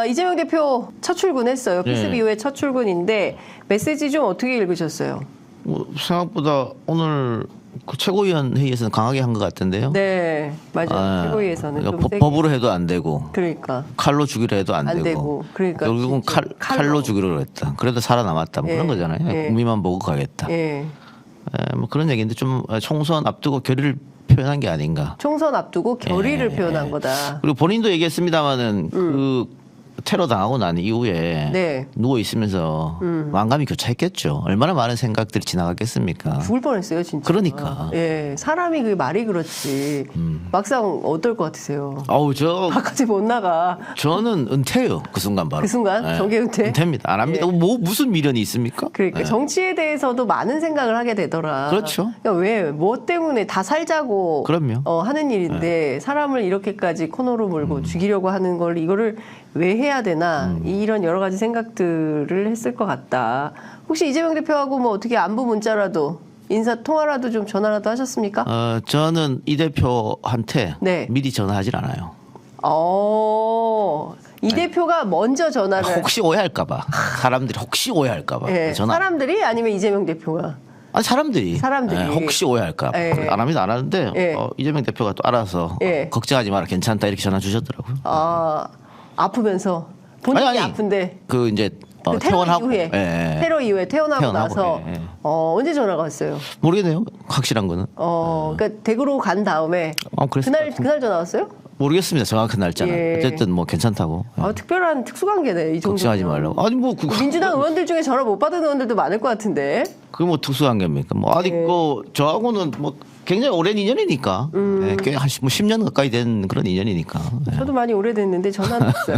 이재명 대표 첫 출근했어요. 필습 네. 이후에 첫 출근인데 메시지 좀 어떻게 읽으셨어요? 뭐 생각보다 오늘 그 최고위원 회의에서는 강하게 한 것 같은데요. 네, 맞아요. 최고위에서는 그러니까 좀 세게. 법으로 해도 안 되고 그러니까 칼로 죽이려 해도 안 되고 그러니까 결국은 진짜 칼로 죽이려고 했다. 그래도 살아남았다. 뭐 예. 그런 거잖아요. 예. 국민만 보고 가겠다. 예. 뭐 그런 얘기인데 좀 총선 앞두고 결의를 표현한 게 아닌가. 총선 앞두고 결의를 표현한 거다. 그리고 본인도 얘기했습니다마는 그 테러 당하고 난 이후에 네. 누워 있으면서 마음감이 교차했겠죠. 얼마나 많은 생각들이 지나갔겠습니까? 죽을 뻔했어요, 진짜. 그러니까. 예, 사람이 그 말이 그렇지. 막상 어떨 것 같으세요? 아우 바깥에 못 나가. 저는 은퇴요. 그 순간 바로. 그 순간? 정계 은퇴? 은퇴입니다. 안 합니다. 예. 뭐 무슨 미련이 있습니까? 그러니까 예. 정치에 대해서도 많은 생각을 하게 되더라. 그렇죠. 그러니까 왜, 뭐 때문에 다 살자고 그럼요. 하는 일인데 사람을 이렇게까지 코너로 몰고 죽이려고 하는 걸 이거를 왜 해야 되나 이런 여러 가지 생각들을 했을 것 같다. 혹시 이재명 대표하고 뭐 어떻게 안부 문자라도 인사 통화라도 좀 전화라도 하셨습니까? 저는 이 대표한테 네. 미리 전화하질 않아요. 이 대표가 먼저 전화를 혹시 오해할까봐. 사람들이 혹시 오해할까봐. 예, 전화. 사람들이 아니면 이재명 대표가 아니 사람들이 혹시 오해할까 예. 안 합니다. 안 하는데 예. 이재명 대표가 또 알아서 예. 걱정하지 마라 괜찮다 이렇게 전화 주셨더라고요. 아프면서 본인이 아니, 아픈데 그 이제 그 테러 퇴원하고 이후에 예. 테러 이후에 퇴원하고 퇴원하고, 나서 예. 언제 전화가 왔어요? 모르겠네요. 확실한 거는 그러니까 대구로 간 다음에 그랬을 것 같은데. 그날 전화 왔어요? 모르겠습니다. 정확한 날짜는. 예. 어쨌든 뭐 괜찮다고. 특별한 특수관계네 이 정도. 걱정하지 말라고. 아니 뭐 민주당 의원들 중에 전화 못 받은 의원들도 많을 것 같은데. 그게 뭐 특수한 겁니까? 뭐 아직 예. 저하고는 뭐 굉장히 오랜 인연이니까 꽤 한 10년 가까이 된 그런 인연이니까. 예. 저도 많이 오래됐는데 전화는 없어요.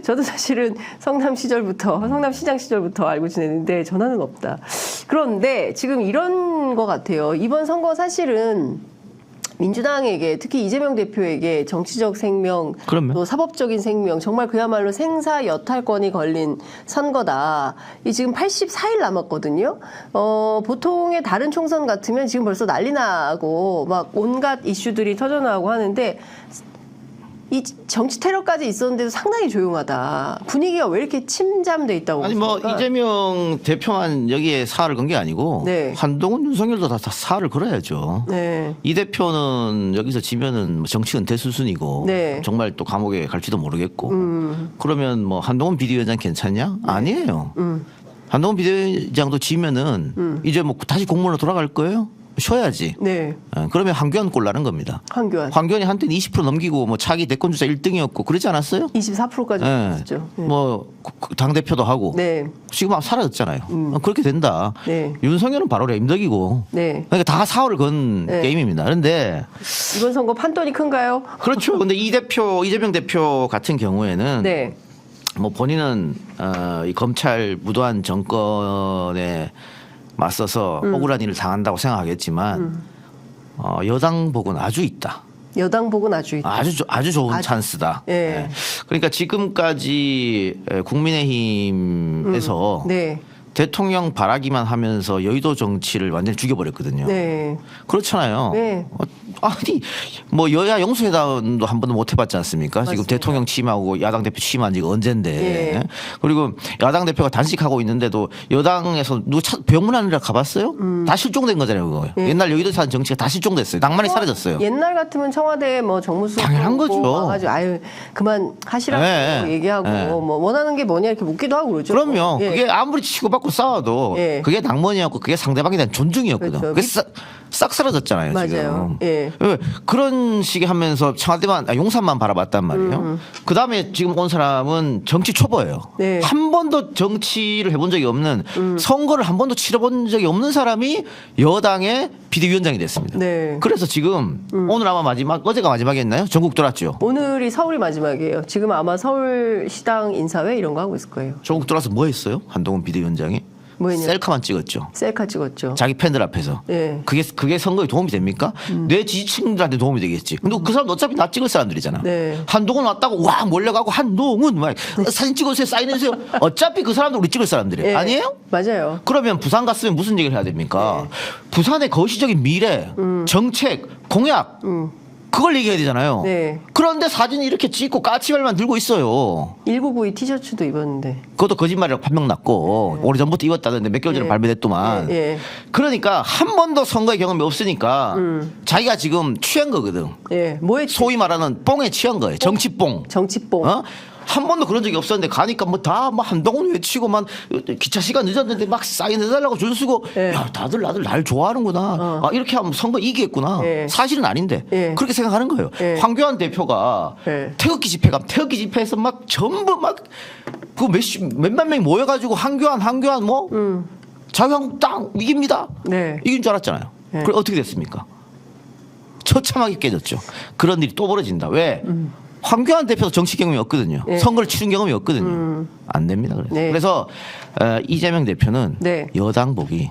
저도 사실은 성남시장 시절부터 알고 지냈는데 전화는 없다. 그런데 지금 이런 것 같아요. 이번 선거 사실은 민주당에게 특히 이재명 대표에게 정치적 생명, 그럼요. 또 사법적인 생명, 정말 그야말로 생사 여탈권이 걸린 선거다. 이 지금 84일 남았거든요. 보통의 다른 총선 같으면 지금 벌써 난리 나고 막 온갖 이슈들이 터져나오고 하는데 이 정치 테러까지 있었는데도 상당히 조용하다. 분위기가 왜 이렇게 침잠돼 있다고 아니 뭐 보십니까? 이재명 대표만 여기에 사활을 건 게 아니고 네. 한동훈, 윤석열도 다 사활을 걸어야죠. 네. 이 대표는 여기서 지면은 뭐 정치 은퇴 수순이고 네. 정말 또 감옥에 갈지도 모르겠고 그러면 뭐 한동훈 비대위원장 괜찮냐? 아니에요. 한동훈 비대위원장도 지면은 이제 뭐 다시 공무원으로 돌아갈 거예요? 쉬어야지. 네. 그러면 황교안 꼴 나는 겁니다. 황교안이 한때는 20% 넘기고 뭐 차기 대권 주자 1등이었고 그러지 않았어요? 24%까지 됐죠. 네. 뭐 당 대표도 하고 네. 지금 사라졌잖아요. 그렇게 된다. 네. 윤석열은 바로 임덕이고. 네. 그러니까 다 사활을 건 네. 게임입니다. 그런데 이번 선거 판돈이 큰가요? 그렇죠. 근데 이재명 대표 같은 경우에는 네. 뭐 본인은 이 검찰 무도한 정권에 맞서서 억울한 일을 당한다고 생각하겠지만 여당 복은 아주 있다. 여당 복은 아주 있다. 아주 좋은 찬스다. 예. 네. 그러니까 지금까지 국민의힘에서 네. 대통령 바라기만 하면서 여의도 정치를 완전히 죽여버렸거든요. 네. 그렇잖아요. 네. 아니 뭐 여야 영수회담도 한 번도 못 해봤지 않습니까? 맞습니다. 지금 대통령 취임하고 야당 대표 취임한 지가 언젠데. 예. 그리고 야당 대표가 단식하고 있는데도 여당에서 누구 병문안이라 가봤어요? 다 실종된 거잖아요. 그거. 예. 옛날 여의도 사는 정치가 다 실종됐어요. 낭만이 사라졌어요. 옛날 같으면 청와대 뭐 정무수 당연한 거죠. 와가지고 아유 그만 하시라고 네. 얘기하고 네. 뭐 원하는 게 뭐냐 이렇게 묻기도 하고 그러죠. 그럼요. 예. 그게 아무리 치고받고 싸워도 예. 그게 낭만이었고 그게 상대방에 대한 존중이었거든. 그렇죠. 그게 싹 사라졌잖아요. 맞아요. 지금. 예. 그런 식의 하면서 청와대만 용산만 바라봤단 말이에요. 그 다음에 지금 온 사람은 정치 초보예요. 네. 한 번도 정치를 해본 적이 없는 선거를 한 번도 치러본 적이 없는 사람이 여당의 비대위원장이 됐습니다. 네. 그래서 지금 오늘 아마 어제가 마지막이었나요? 전국 돌았죠. 오늘이 서울이 마지막이에요. 지금 아마 서울시당 인사회 이런 거 하고 있을 거예요. 전국 돌아서 뭐 했어요? 한동훈 비대위원장이? 뭐 했냐? 셀카만 찍었죠. 셀카 찍었죠. 자기 팬들 앞에서. 예. 그게 선거에 도움이 됩니까? 내 지지층들한테 도움이 되겠지. 근데 그 사람 어차피 나 찍을 사람들이잖아. 네. 한동훈 왔다고 와 몰려가고 한동훈 막 사진 찍어주세요 사인해주세요. 어차피 그 사람들 우리 찍을 사람들이에요. 예. 아니에요? 맞아요. 그러면 부산 갔으면 무슨 얘기를 해야 됩니까? 부산의 거시적인 미래, 정책, 공약 그걸 얘기해야 되잖아요. 네. 그런데 사진이 이렇게 찍고 까치발만 들고 있어요. 1992 티셔츠도 입었는데. 그것도 거짓말이라고 판명 났고 오래전부터 입었다는데 몇 개월 전에 예. 발매됐더만. 예. 그러니까 한 번도 선거의 경험이 없으니까 자기가 지금 취한 거거든. 예. 뭐에 소위 말하는 뽕에 취한 거예요. 정치뽕. 정치뽕. 어? 한 번도 그런 적이 없었는데 가니까 뭐 다 뭐 한동훈 외치고만 기차 시간 늦었는데 막 사인 해달라고 줄 서고 예. 야 다들 나들 날 좋아하는구나. 아, 이렇게 하면 선거 이기겠구나. 예. 사실은 아닌데 예. 그렇게 생각하는 거예요. 예. 황교안 대표가 예. 태극기 집회 가면 태극기 집회에서 막 전부 막 그 몇만 명이 모여가지고 황교안 뭐 자유한국당 이깁니다. 네. 이긴 줄 알았잖아요. 예. 그럼 어떻게 됐습니까? 처참하게 깨졌죠. 그런 일이 또 벌어진다. 왜? 황교안 대표도 정치 경험이 없거든요. 네. 선거를 치른 경험이 없거든요. 안 됩니다. 그래서, 네. 그래서 이재명 대표는 네. 여당복이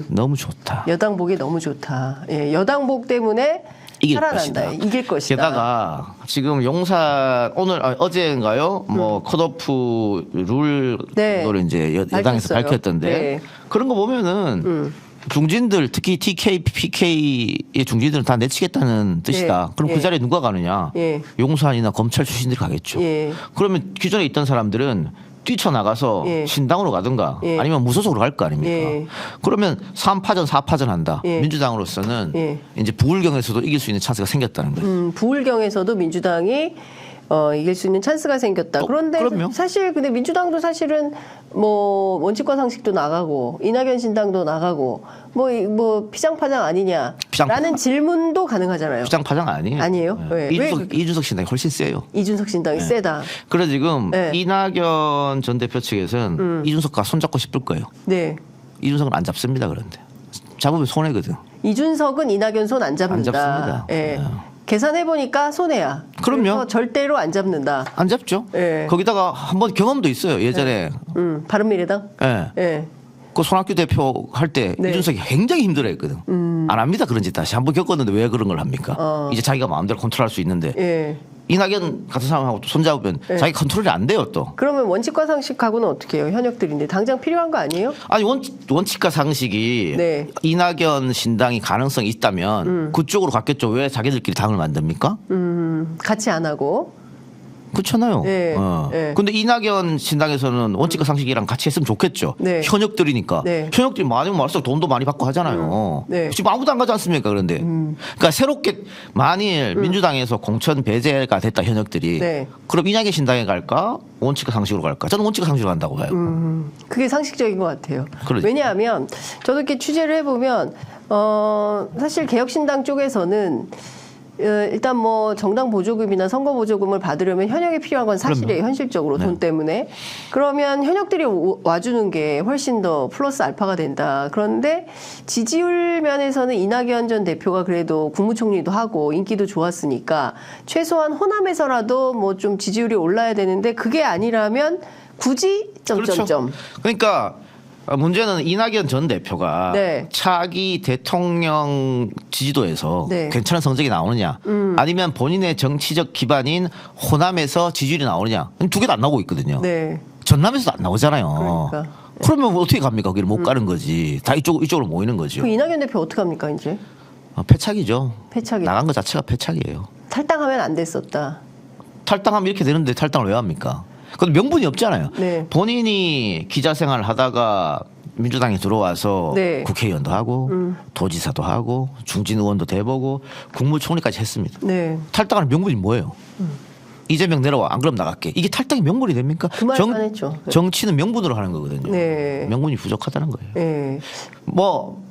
너무 좋다. 여당복이 너무 좋다. 예. 여당복 때문에 이길 살아난다. 것이다. 이길 것이다. 게다가 지금 용산 어제인가요? 뭐 컷오프 룰을 네. 이제 여당에서 밝혔어요. 밝혔던데 네. 그런 거 보면은 중진들 특히 TK, PK의 중진들은 다 내치겠다는 뜻이다. 예. 그럼 예. 그 자리에 누가 가느냐? 예. 용산이나 검찰 출신들이 가겠죠. 예. 그러면 기존에 있던 사람들은 뛰쳐나가서 예. 신당으로 가든가 예. 아니면 무소속으로 갈 거 아닙니까? 예. 그러면 3파전, 4파전 한다. 예. 민주당으로서는 예. 이제 부울경에서도 이길 수 있는 찬스가 생겼다는 거예요. 부울경에서도 민주당이 이길 수 있는 찬스가 생겼다. 그런데 그럼요. 사실 근데 민주당도 사실은 뭐 원칙과 상식도 나가고 이낙연 신당도 나가고 뭐 피장파장 아니냐라는 피장- 질문도 가능하잖아요. 부장파장 아니에요. 아니에요? 왜? 왜 이준석 신당이 훨씬 세요. 이준석 신당이 세다. 그래 지금 네. 이낙연 전 대표 측에서는 이준석과 손잡고 싶을 거예요. 네. 이준석은 안 잡습니다. 그런데 잡으면 손해거든. 이준석은 이낙연 손 안 잡는다. 안 잡습니다. 예. 네. 계산해 보니까 손해야. 그럼요. 그래서 절대로 안 잡는다. 안 잡죠. 네. 거기다가 한번 경험도 있어요. 예전에 바른미래당. 예. 예. 그 손학규 대표 할 때 네. 이준석이 굉장히 힘들어했거든. 안 합니다. 그런 짓 다시 한번 겪었는데 왜 그런 걸 합니까? 이제 자기가 마음대로 컨트롤할 수 있는데 예. 이낙연 같은 사람하고 손잡으면 자기 컨트롤이 안 돼요 또. 그러면 원칙과 상식하고는 어떻게 해요? 현역들인데 당장 필요한 거 아니에요? 아니 원칙과 상식이 네. 이낙연 신당이 가능성이 있다면 그쪽으로 갔겠죠. 왜 자기들끼리 당을 만듭니까? 같이 안 하고. 그렇잖아요. 네. 네. 근데 이낙연 신당에서는 원칙과 상식이랑 같이 했으면 좋겠죠. 네. 현역들이니까. 네. 현역들이 많으면 많을수록 돈도 많이 받고 하잖아요. 네. 지금 아무도 안 가지 않습니까? 그런데. 그러니까 새롭게 만일 민주당에서 공천 배제가 됐다 현역들이. 네. 그럼 이낙연 신당에 갈까? 원칙과 상식으로 갈까? 저는 원칙과 상식으로 간다고 봐요. 그게 상식적인 것 같아요. 그러죠. 왜냐하면 저도 이렇게 취재를 해보면 사실 개혁신당 쪽에서는 일단 뭐 정당 보조금이나 선거 보조금을 받으려면 현역이 필요한 건 사실이에요. 그럼요. 현실적으로 네. 돈 때문에. 그러면 현역들이 와주는 게 훨씬 더 플러스 알파가 된다. 그런데 지지율 면에서는 이낙연 전 대표가 그래도 국무총리도 하고 인기도 좋았으니까 최소한 호남에서라도 뭐 좀 지지율이 올라야 되는데 그게 아니라면 굳이 점점점. 그렇죠. 그러니까 문제는 이낙연 전 대표가 네. 차기 대통령 지지도에서 네. 괜찮은 성적이 나오느냐 아니면 본인의 정치적 기반인 호남에서 지지율이 나오느냐 두 개도 안 나오고 있거든요. 네. 전남에서도 안 나오잖아요. 그러니까. 그러면 어떻게 갑니까? 거기를 못 가는 거지. 다 이쪽으로 모이는 거죠. 그 이낙연 대표 어떻게 합니까 이제? 패착이죠. 패착이. 나간 것 자체가 패착이에요. 탈당하면 안 됐었다. 탈당하면 이렇게 되는데 탈당을 왜 합니까? 근데 명분이 없잖아요. 네. 본인이 기자 생활을 하다가 민주당에 들어와서 네. 국회의원도 하고 도지사도 하고 중진 의원도 돼보고 국무총리까지 했습니다. 네. 탈당하는 명분이 뭐예요? 이재명 내려와 안 그럼 나갈게. 이게 탈당이 명분이 됩니까? 그 말만 했죠. 네. 정치는 명분으로 하는 거거든요. 네. 명분이 부족하다는 거예요. 네. 뭐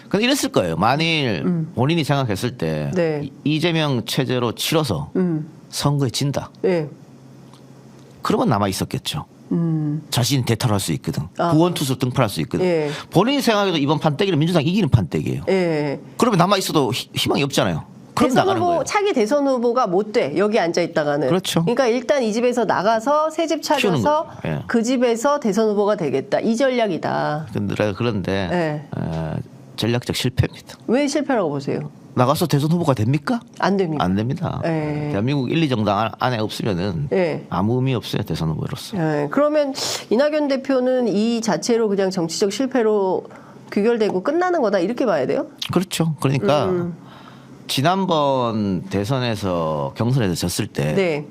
근데 이랬을 거예요. 만일 본인이 생각했을 때 네. 이재명 체제로 치러서 선거에 진다. 네. 그러면 남아 있었겠죠. 자신이 대탈할 수 있거든. 아. 구원투수 등판할 수 있거든. 예. 본인이 생각해도 이번 판때기는 민주당 이기는 판때기예요. 네. 그러면 남아 있어도 희망이 없잖아요. 그럼 대선 나가는 후보 거예요. 차기 대선 후보가 못 돼. 여기 앉아 있다가는. 그렇죠. 그러니까 일단 이 집에서 나가서 새 집 키우는 차려서 거죠. 예. 그 집에서 대선 후보가 되겠다. 이 전략이다. 그런데 네. 전략적 실패입니다. 왜 실패라고 보세요? 나가서 대선 후보가 됩니까? 안 됩니다. 안 됩니다. 예. 대한민국 1, 2정당 안에 없으면은 예. 아무 의미 없어요. 대선 후보로서. 네, 그러면 이낙연 대표는 이 자체로 그냥 정치적 실패로 귀결되고 끝나는 거다 이렇게 봐야 돼요? 그렇죠. 그러니까 지난번 대선에서 경선에서 졌을 때 네.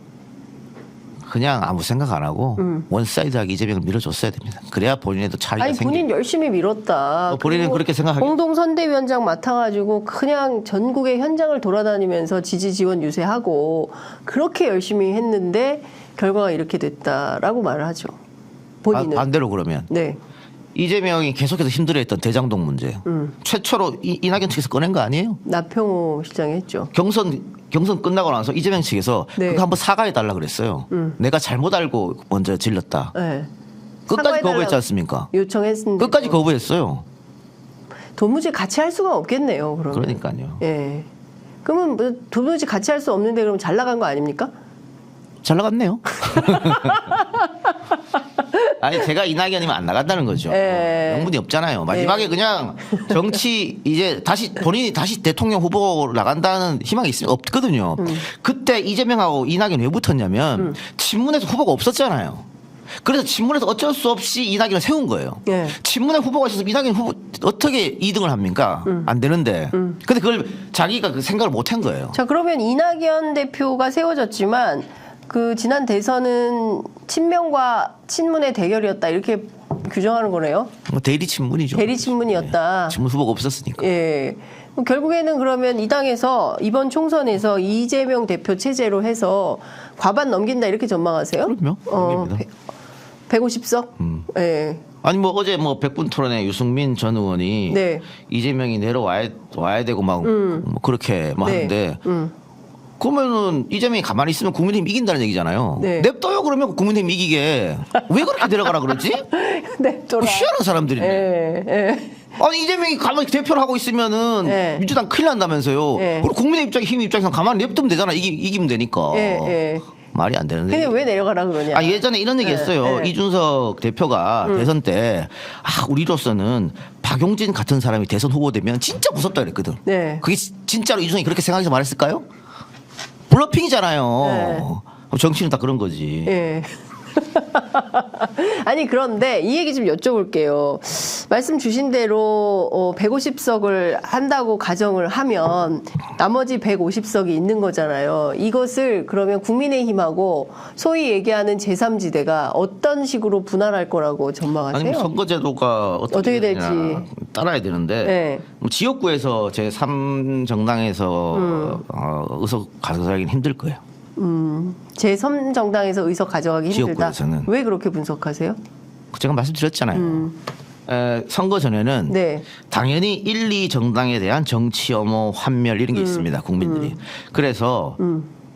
그냥 아무 생각 안 하고 원사이드하게 이재명을 밀어줬어야 됩니다. 그래야 본인에도 차이가 아니 생기고. 본인 열심히 밀었다. 본인은 그리고 그렇게 생각하겠. 공동선대위원장 맡아가지고 그냥 전국의 현장을 돌아다니면서 지지 지원 유세하고 그렇게 열심히 했는데 결과가 이렇게 됐다라고 말을 하죠. 본인은. 반대로 그러면 네. 이재명이 계속해서 힘들어했던 대장동 문제 최초로 이낙연 측에서 꺼낸 거 아니에요? 나평호 시장이 했죠. 경선 끝나고 나서 이재명 측에서 네. 그거 한번 사과해 달라 그랬어요. 내가 잘못 알고 먼저 질렀다. 네. 끝까지 사과해달라고 거부했지 않습니까? 요청했는데 끝까지 거부했어요. 도무지 같이 할 수가 없겠네요. 그러면. 그러니까요. 예. 그러면 뭐 도무지 같이 할 수 없는데 그럼 잘 나간 거 아닙니까? 잘 나갔네요. 아니 제가 이낙연이면 안 나간다는 거죠. 예. 명분이 없잖아요. 마지막에 그냥 정치 이제 본인이 다시 대통령 후보로 나간다는 희망이 있으면 없거든요. 그때 이재명하고 이낙연이 왜 붙었냐면 친문에서 후보가 없었잖아요. 그래서 친문에서 어쩔 수 없이 이낙연을 세운 거예요. 예. 친문에 후보가 있어서 이낙연 후보 어떻게 2등을 합니까? 안 되는데. 근데 그걸 자기가 그 생각을 못 한 거예요. 자, 그러면 이낙연 대표가 세워졌지만 그 지난 대선은 친명과 친문의 대결이었다 이렇게 규정하는 거네요. 뭐 대리 친문이죠. 대리 친문이었다. 친문 후보가 없었으니까. 예. 결국에는 그러면 이 당에서 이번 총선에서 이재명 대표 체제로 해서 과반 넘긴다 이렇게 전망하세요? 그럼요. 넘깁니다. 150석? 예. 아니 뭐 어제 뭐 백분 토론에 유승민 전 의원이 네. 이재명이 내려와야 되고 막 뭐 그렇게 막 네. 하는데 그러면은 이재명이 가만히 있으면 국민의힘 이긴다는 얘기잖아요. 네. 냅둬요 그러면 국민의힘 이기게. 왜 그렇게 내려가라 그러지? 네, 또 희한한 사람들이네. 예. 예. 아니 이재명이 가만히 대표를 하고 있으면은 네. 민주당 큰일 난다면서요. 네. 그리고 국민의힘 입장에서 가만히 냅두면 되잖아. 이기면 되니까. 예. 예. 말이 안 되는데. 근데 왜 내려가라 그러냐? 예전에 이런 얘기 했어요. 네. 이준석 대표가 대선 때 우리로서는 박용진 같은 사람이 대선 후보 되면 진짜 무섭다 그랬거든. 네. 그게 진짜로 이준석이 그렇게 생각해서 말했을까요? 블러핑이잖아요. 네. 정치는 다 그런 거지. 예. 아니 그런데 이 얘기 좀 여쭤볼게요. 말씀 주신 대로 150석을 한다고 가정을 하면 나머지 150석이 있는 거잖아요. 이것을 그러면 국민의힘하고 소위 얘기하는 제3지대가 어떤 식으로 분할할 거라고 전망하세요? 아니 뭐 선거제도가 어떻게 될지 따라야 되는데 네. 뭐 지역구에서 제3 정당에서 의석 가져가기는 힘들 거예요. 제3정당에서 의석 가져가기 힘들다. 지역구에서는. 왜 그렇게 분석하세요? 제가 말씀드렸잖아요. 선거 전에는 네. 당연히 1, 2 정당에 대한 정치 혐오, 환멸 이런 게 있습니다. 국민들이. 그래서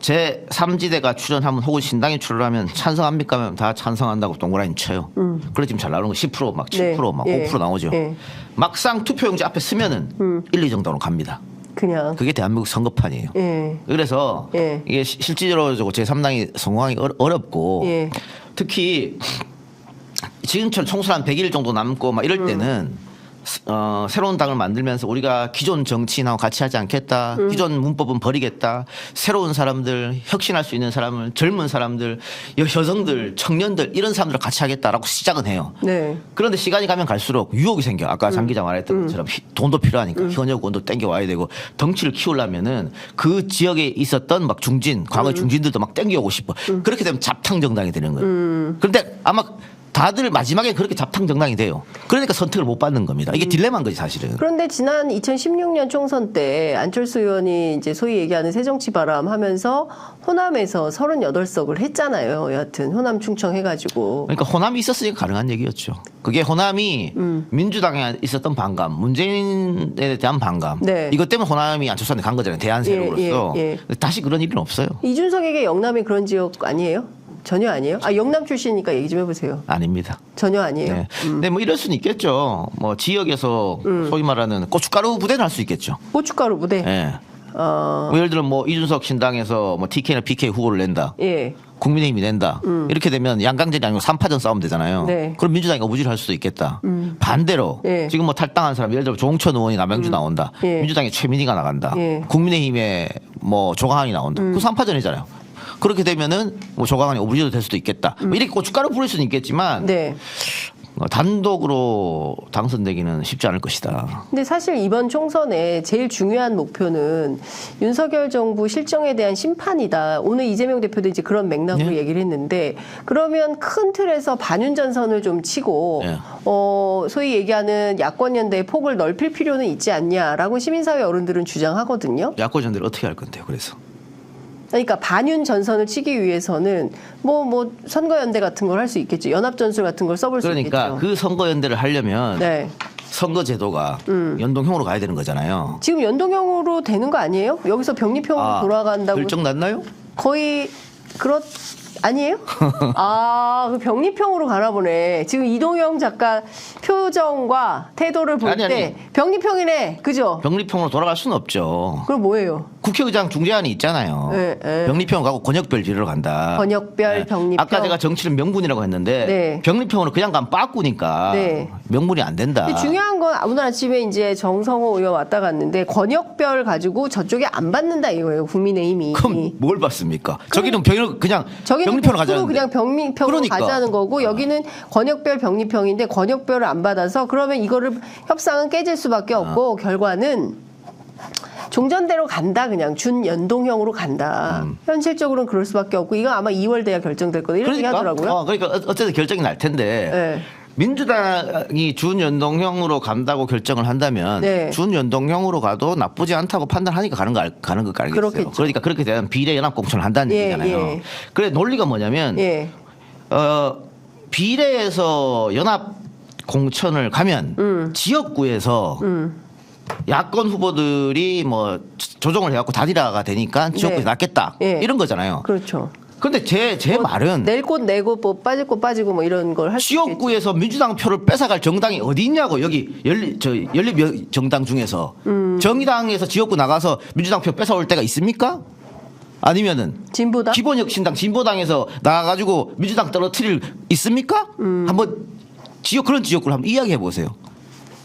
제 3지대가 출연하면 혹은 신당이 출연하면 찬성합니까 하면 다 찬성한다고 동그라미 쳐요. 그래 지금 잘 나오는 거 10% 막 7% 네. 막 예. 5% 나오죠. 예. 막상 투표용지 앞에 쓰면은 1, 2 정당으로 갑니다. 그냥. 그게 대한민국 선거판이에요. 예. 그래서 예. 이게 실질적으로 제3당이 성공하기 어렵고 예. 특히 지금처럼 총선 한 100일 정도 남고 막 이럴 때는 새로운 당을 만들면서 우리가 기존 정치인하고 같이 하지 않겠다. 기존 문법은 버리겠다. 새로운 사람들, 혁신할 수 있는 사람을, 젊은 사람들, 여성들, 청년들 이런 사람들을 같이 하겠다라고 시작은 해요. 네. 그런데 시간이 가면 갈수록 유혹이 생겨. 아까 장 기자 말했던 것처럼 돈도 필요하니까 현역 원도 땡겨 와야 되고 덩치를 키우려면은 그 지역에 있었던 막 중진, 과거 중진들도 막 땡겨 오고 싶어. 그렇게 되면 잡탕 정당이 되는 거예요. 그런데 아마 다들 마지막에 그렇게 잡탕 정당이 돼요. 그러니까 선택을 못 받는 겁니다. 이게 딜레마인 거지 사실은. 그런데 지난 2016년 총선 때 안철수 의원이 이제 소위 얘기하는 새정치바람 하면서 호남에서 38석을 했잖아요. 여하튼 호남 충청해가지고. 그러니까 호남이 있었으니까 가능한 얘기였죠. 그게 호남이 민주당에 있었던 반감, 문재인에 대한 반감. 네. 이것 때문에 호남이 안철수한테 간 거잖아요. 대한세력으로서. 예. 다시 그런 일은 없어요. 이준석에게 영남이 그런 지역 아니에요? 전혀 아니에요? 영남 출신이니까 얘기 좀 해보세요. 아닙니다. 전혀 아니에요. 네. 근데 뭐 이럴 수는 있겠죠. 뭐 지역에서 소위 말하는 고춧가루 부대는 할 수 있겠죠. 고춧가루 부대. 예. 뭐 예를 들어 뭐 이준석 신당에서 뭐 TK나 PK 후보를 낸다. 예. 국민의힘이 낸다. 이렇게 되면 양강전이 아니고 3파전 싸움 되잖아요. 네. 그럼 민주당이 어부지를 할 수도 있겠다. 반대로 예. 지금 뭐 탈당한 사람 예를 들어 조홍천 의원이 남양주 나온다. 예. 민주당의 최민희가 나간다. 예. 국민의힘에 뭐 조강환이 나온다. 그 3파전이잖아요. 그렇게 되면은 뭐 조강환이 어부지도 될 수도 있겠다. 뭐 이렇게 고춧가루 부릴 수는 있겠지만 네. 단독으로 당선되기는 쉽지 않을 것이다. 근데 사실 이번 총선에 제일 중요한 목표는 윤석열 정부 실정에 대한 심판이다. 오늘 이재명 대표도 이제 그런 맥락으로 네. 얘기를 했는데 그러면 큰 틀에서 반윤 전선을 좀 치고 네. 소위 얘기하는 야권 연대의 폭을 넓힐 필요는 있지 않냐라고 시민사회 어른들은 주장하거든요. 야권 전대를 어떻게 할 건데요? 그래서 그러니까 반윤 전선을 치기 위해서는 뭐 선거연대 같은 걸 할 수 있겠죠. 연합전술 같은 걸 써볼 수 그러니까 있겠죠. 그 선거 연대를 하려면 네. 선거 제도가 연동형으로 가야 되는 거잖아요. 지금 연동형으로 되는 거 아니에요? 여기서 병립형으로 돌아간다고 결정 났나요? 거의 아니에요? 그 병립형으로 가나 보네. 지금 이동영 작가 표정과 태도를 볼 아니. 때 병립형이네. 그죠? 병립형으로 돌아갈 수는 없죠. 그럼 뭐예요? 국회의장 중재안이 있잖아요. 네, 네. 병립형으로 가고 권역별 비례로 간다. 권역별 병립형. 아까 제가 정치는 명분이라고 했는데 네. 병립형으로 그냥 가면 빠꾸니까 네. 명분이 안 된다. 근데 중요한 건 오늘 아침에 이제 정성호 의원 왔다 갔는데 권역별 가지고 저쪽에 안 받는다 이거예요. 국민의힘이. 그럼 뭘 받습니까? 저기는 그냥 저기는 병립형으로 100% 가자는데. 그냥 병립형으로 그러니까. 가자는 거고 여기는 권역별 병립형인데 권역별을 안 받아서 그러면 이거를 협상은 깨질 수밖에 없고 결과는 종전대로 간다. 그냥 준연동형으로 간다. 현실적으로는 그럴 수밖에 없고 이거 아마 2월 돼야 결정될 거다. 이런 얘기 하더라고요. 그러니까 어쨌든 결정이 날 텐데 네. 민주당이 준연동형으로 간다고 결정을 한다면 네. 준연동형으로 가도 나쁘지 않다고 판단하니까 가는 거 알겠어요. 그렇겠죠. 그러니까 그렇게 되면 비례 연합 공천을 한다는 예, 얘기잖아요. 예. 그래 논리가 뭐냐면 예. 비례에서 연합 공천을 가면 지역구에서 야권 후보들이 뭐 조정을 해갖고 다디라가 되니까 지역구에서 네. 낫겠다 예. 이런 거잖아요. 그렇죠. 근데 제 말은 낼 곳 내고 뭐 빠질 곳 빠지고 뭐 이런 걸 할 수 있겠죠. 지역구에서 민주당 표를 뺏어갈 정당이 어디 있냐고. 여기 연립 정당 중에서 정의당에서 지역구 나가서 민주당 표 뺏어올 때가 있습니까? 아니면은 진보당? 기본혁신당 진보당에서 나가가지고 민주당 떨어뜨릴 있습니까? 한번 그런 지역구를 한번 이야기해 보세요.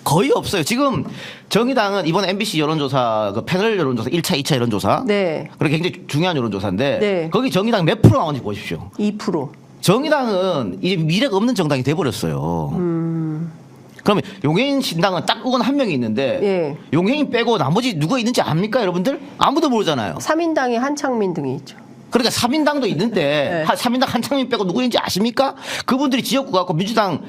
거의 없어요. 지금 정의당은 이번 MBC 여론조사 그 패널 여론조사 1차, 2차 여론조사 네. 그게 굉장히 중요한 여론조사인데 네. 거기 정의당 몇 프로 나오는지 보십시오. 2%. 정의당은 이제 미래가 없는 정당이 돼버렸어요. 그러면 용해인 신당은 딱 의원 한 명이 있는데 예. 용해인 빼고 나머지 누가 있는지 압니까 여러분들? 아무도 모르잖아요. 3인당에 한창민 등이 있죠. 그러니까 3인당도 있는데 네. 3인당 한창민 빼고 누구 있는지 아십니까? 그분들이 지역구 갖고 민주당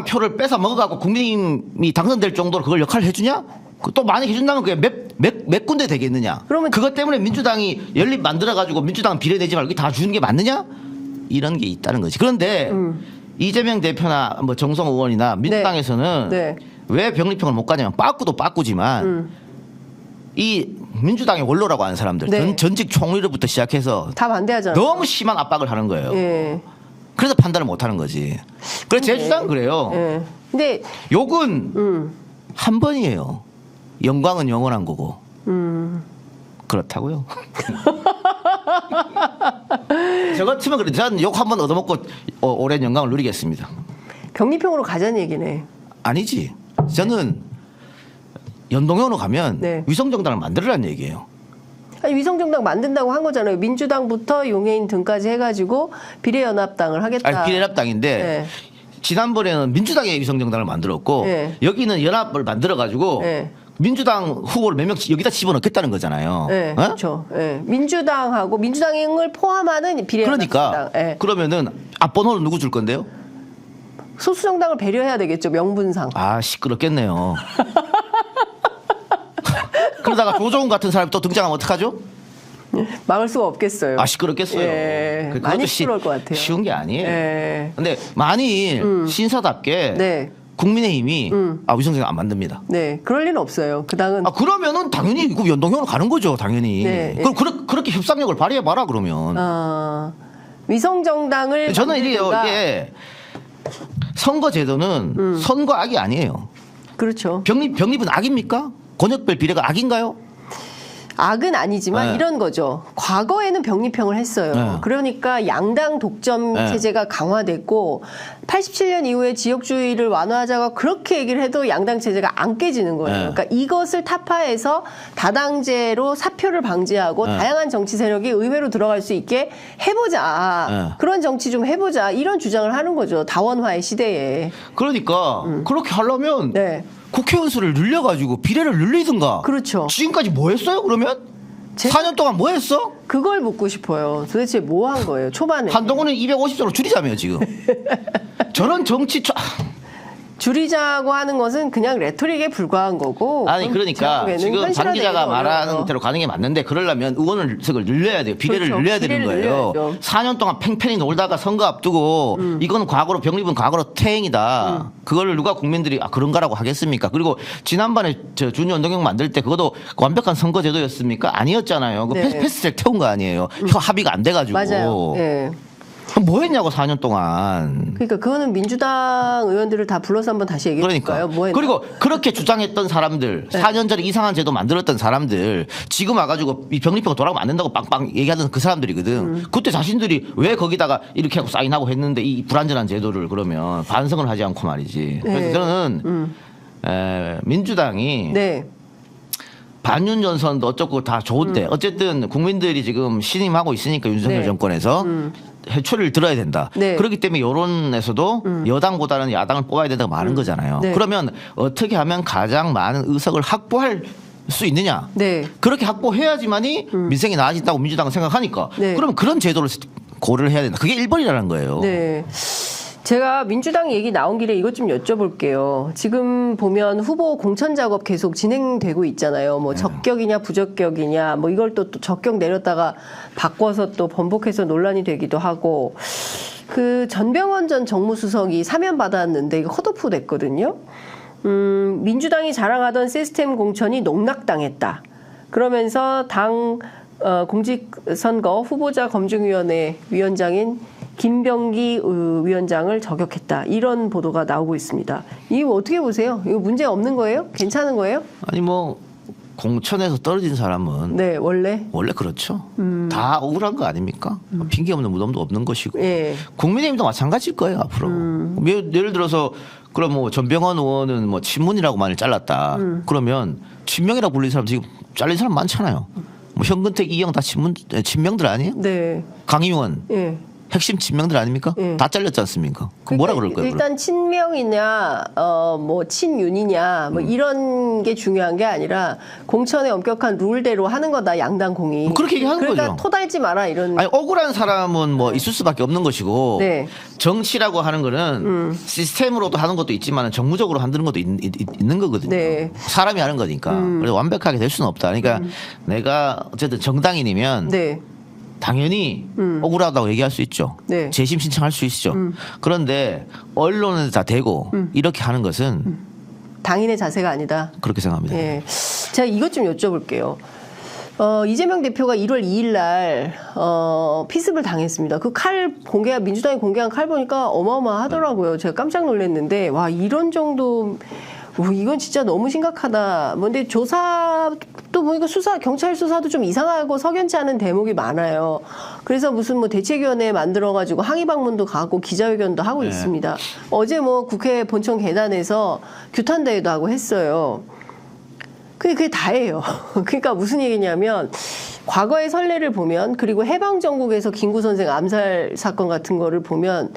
표를 뺏어 먹어갖고 국민의힘이 당선될 정도로 그걸 역할을 해주냐? 또 많이 해준다면 그게 몇 군데 되겠느냐? 그러면 그것 때문에 민주당이 연립 만들어가지고 민주당 비례 내지 말고 다 주는 게 맞느냐? 이런 게 있다는 거지. 그런데 이재명 대표나 뭐 정성 의원이나 민주당에서는 네. 왜 병립형을 못 가냐면 빠꾸도 빠꾸지만 이 민주당의 원로라고 하는 사람들 네. 전직 총리로부터 시작해서 다 반대하잖아요. 너무 심한 압박을 하는 거예요. 예. 그래서 판단을 못 하는 거지. 그래서 제 주장은 그래요. 예. 근데 욕은 한 번이에요. 영광은 영원한 거고. 그렇다고요. 저 같으면 그래. 저는 욕 한 번 얻어먹고 오랜 영광을 누리겠습니다. 병립형으로 가자는 얘기네. 아니지. 저는 연동형으로 가면 네. 위성정당을 만들으라는 얘기예요. 아니 위성정당 만든다고 한 거잖아요. 민주당부터 용해인 등까지 해가지고 비례연합당을 하겠다. 아니, 비례연합당인데 네. 지난번에는 민주당의 위성정당을 만들었고 네. 여기는 연합을 만들어가지고 네. 민주당 후보를 몇 명 여기다 집어넣겠다는 거잖아요. 네, 어? 그렇죠. 네. 민주당을 포함하는 비례연합당. 그러니까 네. 그러면은 앞번호는 누구 줄 건데요? 소수정당을 배려해야 되겠죠. 명분상. 아 시끄럽겠네요. 그러다가 조정훈 같은 사람이 또 등장하면 어떡하죠? 막을 수가 없겠어요. 아 시끄럽겠어요. 예, 그것도 많이 시끄러울 것 같아요. 쉬운 게 아니에요. 예. 근데 만일 신사답게 네. 국민의힘이 위성정당 안 만듭니다. 네, 그럴 리는 없어요. 그 당은 그러면은 당연히 그 연동형으로 가는 거죠, 당연히. 네, 네. 그럼 그렇게 협상력을 발휘해봐라 그러면. 위성정당을 저는 이래요. 만들든가. 이게 선거제도는 선거악이 아니에요. 그렇죠. 병립은 악입니까? 권역별 비례가 악인가요? 악은 아니지만 네. 이런 거죠. 과거에는 병립형을 했어요. 네. 그러니까 양당 독점 네. 체제가 강화됐고 87년 이후에 지역주의를 완화하자고 그렇게 얘기를 해도 양당 체제가 안 깨지는 거예요. 네. 그러니까 이것을 타파해서 다당제로 사표를 방지하고 네. 다양한 정치 세력이 의회로 들어갈 수 있게 해보자. 네. 그런 정치 좀 해보자. 이런 주장을 하는 거죠. 다원화의 시대에. 그러니까 그렇게 하려면 네. 국회의원 수를 늘려가지고 비례를 늘리든가. 그렇죠. 지금까지 뭐 했어요? 그러면 4년 동안 뭐 했어? 그걸 묻고 싶어요. 도대체 뭐 한 거예요? 초반에. 한동훈은 250조로 줄이자며요 지금. 저런 정치 줄이자고 하는 것은 그냥 레토릭에 불과한 거고. 아니 그건 그러니까 제가 보기에는 지금 장 현실화되기가 기자가 말하는 어려워요. 대로 가는 게 맞는데 그러려면 의원석을 늘려야 돼요. 비례를 그렇죠. 늘려야 되는 비례를 거예요. 늘려야죠. 4년 동안 팽팽히 놀다가 선거 앞두고 이거는 과거로 병립은 과거로 퇴행이다. 그걸 누가 국민들이 그런가라고 하겠습니까? 그리고 지난번에 저 준위 운동경 만들 때 그것도 완벽한 선거제도였습니까? 아니었잖아요. 그 네. 패스트트랙 태운 거 아니에요. 합의가 안 돼가지고. 맞아요. 예. 그럼 뭐 했냐고 4년 동안. 그러니까 그거는 민주당 의원들을 다 불러서 한번 다시 얘기해 그러니까. 볼까요? 뭐 했나? 그리고 그렇게 주장했던 사람들, 네. 4년 전에 이상한 제도 만들었던 사람들, 지금 와가지고 이 병립표가 돌아가면 안 된다고 빵빵 얘기하던 그 사람들이거든. 그때 자신들이 왜 거기다가 이렇게 하고 사인하고 했는데 이 불완전한 제도를 그러면 반성을 하지 않고 말이지. 그래서 네. 저는 민주당이 네. 반윤 전선도 어쩌고 다 좋은데 어쨌든 국민들이 지금 신임하고 있으니까 윤석열 네. 정권에서 해초리를 들어야 된다. 네. 그렇기 때문에 여론에서도 여당보다는 야당을 뽑아야 된다고 말하는 거잖아요. 네. 그러면 어떻게 하면 가장 많은 의석을 확보할 수 있느냐. 네. 그렇게 확보해야지만이 민생이 나아진다고 민주당은 생각하니까 네. 그러면 그런 제도를 고려를 해야 된다. 그게 1번이라는 거예요. 네. 제가 민주당 얘기 나온 길에 이것 좀 여쭤볼게요. 지금 보면 후보 공천 작업 계속 진행되고 있잖아요. 뭐 적격이냐 부적격이냐 뭐 이걸 또 적격 내렸다가 바꿔서 또 번복해서 논란이 되기도 하고 그 전병헌 전 정무수석이 사면 받았는데 이거 컷오프 됐거든요. 민주당이 자랑하던 시스템 공천이 농락당했다. 그러면서 당 공직선거 후보자 검증위원회 위원장인 김병기 위원장을 저격했다. 이런 보도가 나오고 있습니다. 이거 어떻게 보세요? 이거 문제 없는 거예요? 괜찮은 거예요? 아니 뭐 공천에서 떨어진 사람은 네, 원래. 그렇죠. 다 억울한 거 아닙니까? 핑계 없는 무덤도 없는 것이고. 예. 국민의힘도 마찬가지일 거예요 앞으로. 예를 들어서 그럼 뭐 전병헌 의원은 뭐 친문이라고만을 잘랐다. 그러면 친명이라고 불리는 사람 지금 잘린 사람 많잖아요. 뭐 현근택, 이영 다 친명들 아니에요? 네. 강희원 예. 핵심 친명들 아닙니까? 예. 다 잘렸지 않습니까? 그 뭐라 그럴 거예요? 일단 친명이냐, 뭐 친윤이냐, 뭐 이런 게 중요한 게 아니라 공천의 엄격한 룰대로 하는 거다 양당 공이. 뭐 그렇게 얘기하는 그러니까 거죠. 토달지 마라 이런. 아니 억울한 사람은 뭐 있을 수밖에 없는 것이고 네. 정치라고 하는 거는 시스템으로도 하는 것도 있지만 정무적으로 만드는 것도 있는 거거든요. 네. 사람이 하는 거니까. 그래서 완벽하게 될 수는 없다. 그러니까 내가 어쨌든 정당인이면 네. 당연히 억울하다고 얘기할 수 있죠. 네. 재심 신청할 수 있죠. 그런데 언론에 다 대고 이렇게 하는 것은 당인의 자세가 아니다. 그렇게 생각합니다. 예. 제가 이것 좀 여쭤볼게요. 이재명 대표가 1월 2일 날 피습을 당했습니다. 그 칼 민주당이 공개한 칼 보니까 어마어마하더라고요. 제가 깜짝 놀랐는데 와 이런 정도 이건 진짜 너무 심각하다. 근데 조사도 보니까 경찰 수사도 좀 이상하고 석연치 않은 대목이 많아요. 그래서 무슨 뭐 대책위원회 만들어가지고 항의 방문도 가고 기자회견도 하고 있습니다. 어제 뭐 국회 본청 계단에서 규탄대회도 하고 했어요. 근데 그게 다예요. 그러니까 무슨 얘기냐면 과거의 선례를 보면 그리고 해방정국에서 김구 선생 암살 사건 같은 거를 보면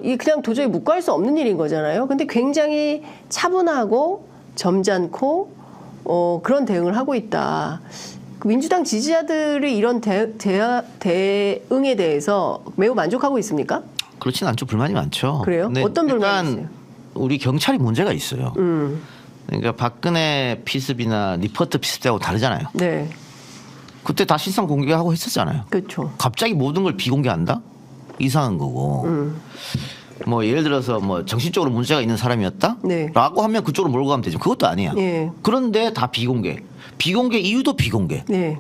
이 그냥 도저히 묵과할 수 없는 일인 거잖아요. 근데 굉장히 차분하고 점잖고 그런 대응을 하고 있다. 민주당 지지자들이 이런 대응에 대해서 매우 만족하고 있습니까? 그렇진 않죠. 불만이 많죠. 그래요? 근데 어떤 불만이 일단 있어요? 우리 경찰이 문제가 있어요. 그러니까 박근혜 피습이나 리포트 피습 때하고 다르잖아요. 네, 그때 다 실상 공개하고 했었잖아요. 그렇죠. 갑자기 모든 걸 비공개한다? 이상한 거고. 뭐 예를 들어서 뭐 정신적으로 문제가 있는 사람이었다? 네. 라고 하면 그쪽으로 몰고 가면 되죠. 그것도 아니야. 예. 그런데 다 비공개. 비공개 이유도 비공개. 네.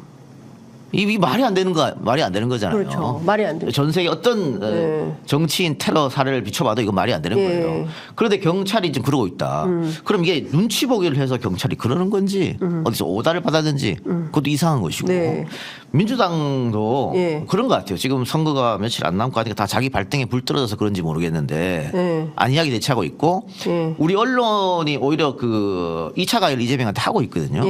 이 말이 안 되는 거잖아요. 그렇죠. 말이 안 돼요. 전 세계 어떤 정치인 테러 사례를 비춰봐도 이거 말이 안 되는 거예요. 그런데 경찰이 지금 그러고 있다. 그럼 이게 눈치 보기를 해서 경찰이 그러는 건지 어디서 오다를 받았는지 그것도 이상한 것이고 네. 민주당도 예. 그런 것 같아요. 지금 선거가 며칠 안 남고 하니까 다 자기 발등에 불 떨어져서 그런지 모르겠는데 안이하게 대처하고 있고 우리 언론이 오히려 그 2차 가해를 이재명한테 하고 있거든요.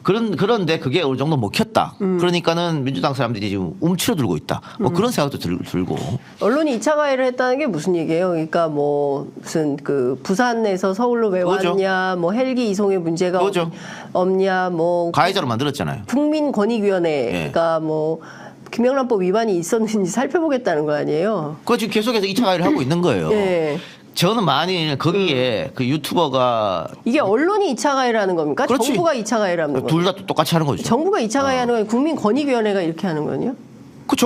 그런데 그게 어느 정도 먹혔다. 그러니까는 민주당 사람들이 지금 움츠러들고 있다. 뭐 그런 생각도 들고. 언론이 2차 가해를 했다는 게 무슨 얘기예요? 그러니까 뭐 무슨 그 부산에서 서울로 왜 그거죠. 왔냐, 뭐 헬기 이송에 문제가 그거죠. 없냐, 뭐 가해자로 만들었잖아요. 국민권익위원회가 뭐 김영란법 위반이 있었는지 살펴보겠다는 거 아니에요? 그거 지금 계속해서 2차 가해를 하고 있는 거예요. 예. 저는 만일 거기에 그 유튜버가 이게 언론이 2차 가해를 하는 겁니까? 그렇지. 정부가 2차 가해를 하는 겁니까? 둘 다 똑같이 하는 거죠. 정부가 2차 가해하는 건 국민권익위원회가 이렇게 하는 거요?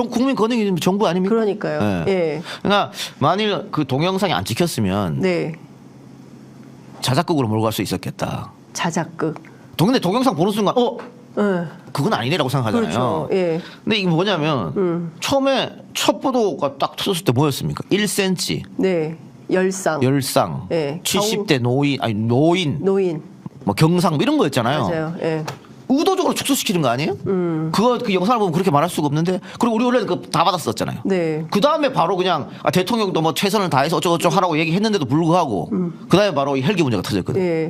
국민 권익위 정부 아닙니까? 그러니까요. 네. 예. 그러니까 만일 그 동영상이 안 찍혔으면 네. 자작극으로 몰고 갈 수 있었겠다. 자작극. 근데 동영상 보는 순간 예. 그건 아니네라고 생각하잖아요. 그렇죠. 예. 근데 이게 뭐냐면 처음에 첫 보도가 딱 터졌을 때 뭐였습니까? 1cm, 네. 열상. 열상, 예. 70대 노인, 노인. 뭐 경상 뭐 이런 거였잖아요. 맞아요. 예. 의도적으로 축소시키는 거 아니에요? 그 영상을 보면 그렇게 말할 수가 없는데 그리고 우리 원래는 그거 다 받았었잖아요. 네. 그 다음에 바로 그냥 대통령도 뭐 최선을 다해서 어쩌고저쩌고 하라고 얘기했는데도 불구하고 그 다음에 바로 이 헬기 문제가 터졌거든요. 예.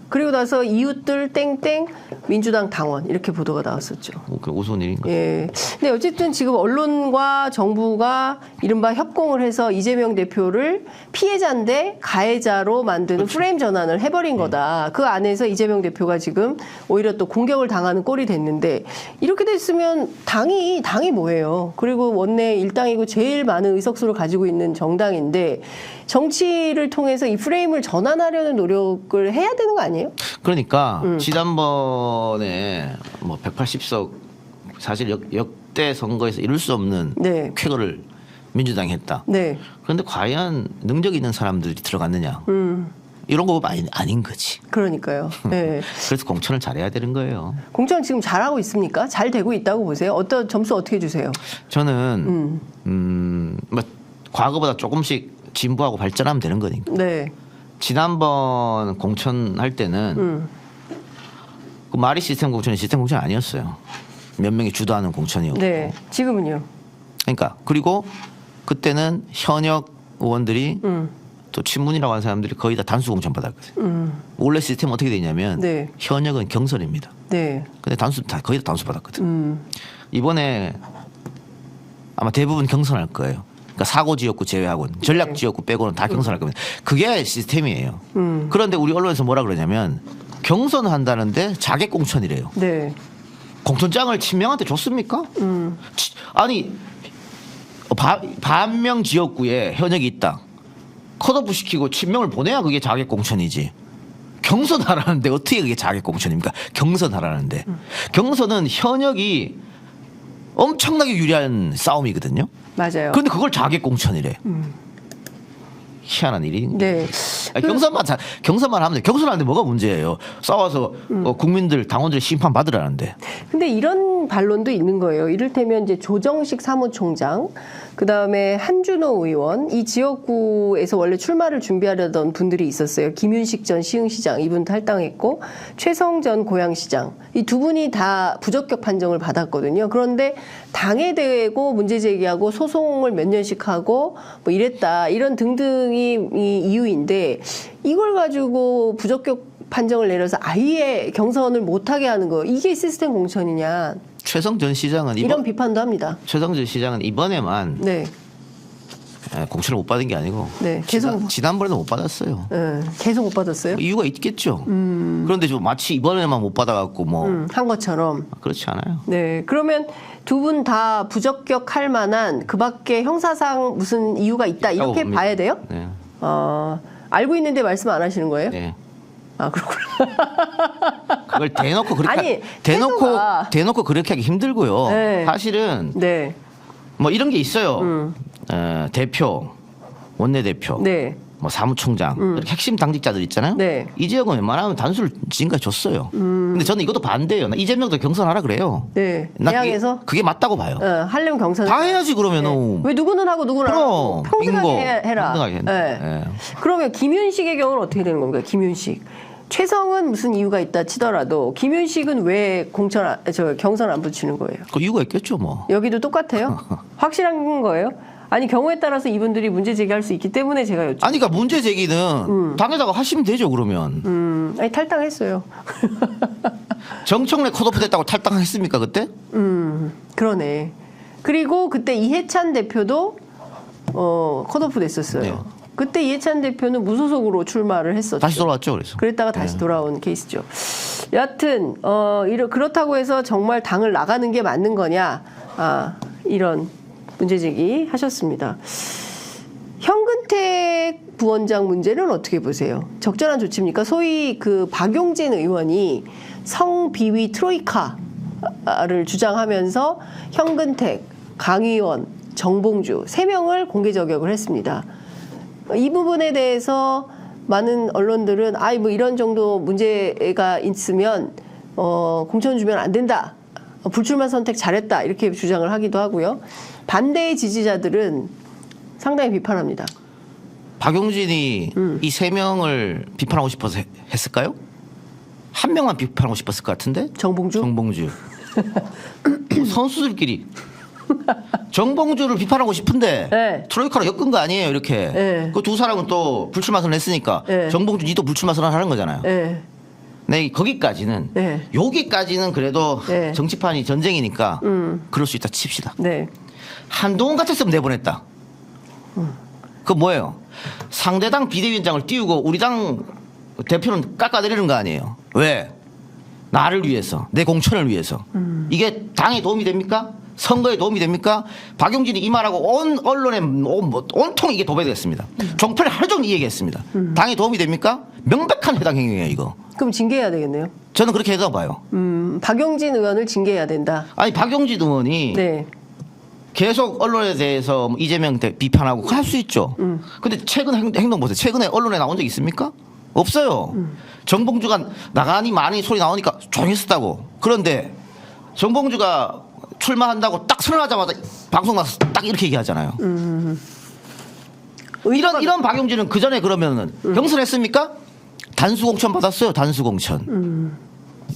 그리고 나서 이웃들 땡땡 민주당 당원 이렇게 보도가 나왔었죠. 그 우스운 일인 거죠. 예. 근데 어쨌든 지금 언론과 정부가 이른바 협공을 해서 이재명 대표를 피해자인데 가해자로 만드는 프레임 전환을 해버린 거다. 그 안에서 이재명 대표가 지금 오히려 또 공격을 당하는 꼴이 됐는데 이렇게 됐으면 당이 뭐예요? 그리고 원내 일당이고 제일 많은 의석수를 가지고 있는 정당인데 정치를 통해서 이 프레임을 전환하려는 노력을 해야 되는 거 아니에요? 그러니까 지난번에 뭐 180석 사실 역대 선거에서 이룰 수 없는 네. 쾌거를 민주당이 했다. 네. 그런데 과연 능력 있는 사람들이 들어갔느냐? 이런 거 보면 아닌 거지. 그러니까요. 네. 그래서 공천을 잘해야 되는 거예요. 공천 지금 잘하고 있습니까? 잘 되고 있다고 보세요? 어떤 점수 어떻게 주세요? 저는 뭐 과거보다 조금씩 진보하고 발전하면 되는 거니까. 네. 지난번 공천할 때는 그 말이 시스템 공천이 시스템 공천 아니었어요. 몇 명이 주도하는 공천이었고. 네. 지금은요? 그러니까 그리고 그때는 현역 의원들이 또 친문이라고 하는 사람들이 거의 다 단수 공천 받았거든요. 원래 시스템 어떻게 되냐면 네. 현역은 경선입니다. 네. 근데 거의 다 단수 받았거든. 이번에 아마 대부분 경선할 거예요. 그러니까 사고 지역구 제외하고는 전략 지역구 빼고는 다 경선할 겁니다. 그게 시스템이에요. 그런데 우리 언론에서 뭐라 그러냐면 경선을 한다는데 자객 공천이래요. 네. 공천장을 친명한테 줬습니까? 아니 반명 지역구에 현역이 있다. 컷오프 시키고 친명을 보내야 그게 자객 공천이지. 경선하라는데 어떻게 그게 자객 공천입니까? 경선하라는데. 경선은 현역이 엄청나게 유리한 싸움이거든요. 맞아요. 그런데 그걸 자객 공천이래. 희한한 일이. 네. 경선만 하면 돼. 경선하는데 뭐가 문제예요? 싸워서 국민들 당원들 심판 받으라는데. 근데 이런 반론도 있는 거예요. 이를테면 이제 조정식 사무총장, 그 다음에 한준호 의원, 이 지역구에서 원래 출마를 준비하려던 분들이 있었어요. 김윤식 전 시흥시장, 이분 탈당했고, 최성 전 고양시장, 이 두 분이 다 부적격 판정을 받았거든요. 그런데 당에 대고 문제 제기하고 소송을 몇 년씩 하고 뭐 이랬다, 이런 등등이 이 이유인데 이걸 가지고 부적격 판정을 내려서 아예 경선을 못하게 하는 거, 이게 시스템 공천이냐. 최성 전 시장은 이런 비판도 합니다. 최성 전 시장은 이번에만 네. 공천을 못 받은 게 아니고 네, 계속 지난번에도 못 받았어요. 네, 계속 못 받았어요? 이유가 있겠죠. 그런데 좀 마치 이번에만 못 받아갖고 뭐 한 것처럼. 그렇지 않아요. 네, 그러면 두 분 다 부적격할 만한 그밖에 형사상 무슨 이유가 있다 이렇게 봅니다. 봐야 돼요? 네. 알고 있는데 말씀 안 하시는 거예요? 네. 아, 그렇구나. 그걸 대놓고 그렇게 아니, 태도가. 대놓고 그렇게 하기 힘들고요. 네. 사실은 네. 뭐 이런 게 있어요. 대표, 원내 대표. 네. 뭐 사무총장 이렇게 핵심 당직자들 있잖아요. 네. 이재용은 웬만하면 단수를 지금까지 줬어요. 근데 저는 이것도 반대예요. 나 이재명도 경선하라 그래요. 네. 나 대항에서 그게 맞다고 봐요. 하려면 경선 다 해야지 그러면은. 왜 누구는 하고 누구는 안 하고 그럼 평등하게 빙고. 해라. 평등하게 했네. 네. 예. 그러면 김윤식의 경우는 어떻게 되는 건가요? 김윤식. 최성은 무슨 이유가 있다 치더라도 김윤식은 왜 경선 안 붙이는 거예요? 그 이유가 있겠죠 뭐. 여기도 똑같아요? 확실한 거예요? 아니 경우에 따라서 이분들이 문제 제기할 수 있기 때문에 제가 여쭤. 아니 그러니까 문제 제기는 당에다가 하시면 되죠 그러면. 아니 탈당했어요. 정청래 컷오프 됐다고 탈당했습니까 그때? 그러네. 그리고 그때 이해찬 대표도 컷오프 됐었어요. 네. 그때 이해찬 대표는 무소속으로 출마를 했었죠. 다시 돌아왔죠 그래서. 그랬다가 다시 돌아온 케이스죠. 여하튼 그렇다고 해서 정말 당을 나가는 게 맞는 거냐? 이런 문제 제기 하셨습니다. 현근택 부원장 문제는 어떻게 보세요? 적절한 조치입니까? 소위 그 박용진 의원이 성비위 트로이카를 주장하면서 현근택, 강의원, 정봉주 3명을 공개 저격을 했습니다. 이 부분에 대해서 많은 언론들은 뭐 이런 정도 문제가 있으면 공천 주면 안 된다. 불출마 선택 잘했다. 이렇게 주장을 하기도 하고요. 반대의 지지자들은 상당히 비판합니다. 박용진이 이 3명을 비판하고 싶어서 했을까요? 한 명만 비판하고 싶었을 것 같은데? 정봉주? 정봉주. 선수들끼리 정봉주를 비판하고 싶은데 네. 트로이카로 엮은 거 아니에요 이렇게. 네. 그 두 사람은 또 불출마 선언했으니까 네. 정봉주 니도 불출마 선언하는 거잖아요. 네. 네, 거기까지는 네. 여기까지는 그래도 네. 정치판이 전쟁이니까 그럴 수 있다 칩시다. 네. 한동훈 같았으면 내보냈다. 그거 뭐예요? 상대당 비대위원장을 띄우고 우리 당 대표는 깎아내리는 거 아니에요. 왜? 나를 위해서, 내 공천을 위해서. 이게 당에 도움이 됩니까? 선거에 도움이 됩니까? 박용진이 이 말하고 온 언론에 온통 이게 도배됐습니다. 종편에 하루 종일 이 얘기했습니다. 당에 도움이 됩니까? 명백한 해당 행위예요 이거. 그럼 징계해야 되겠네요. 저는 그렇게 해서 봐요. 박용진 의원을 징계해야 된다. 아니 박용진 의원이 네. 계속 언론에 대해서 이재명 비판하고 할 수 있죠. 근데 최근 행동 보세요. 최근에 언론에 나온 적 있습니까? 없어요. 정봉주가 나가니 많이 소리 나오니까 조용했었다고. 그런데 정봉주가 출마한다고 딱 선언하자마자 방송 나서 딱 이렇게 얘기하잖아요. 이런 박용진은 그 전에 그러면은 경선했습니까? 단수 공천 받았어요. 단수 공천.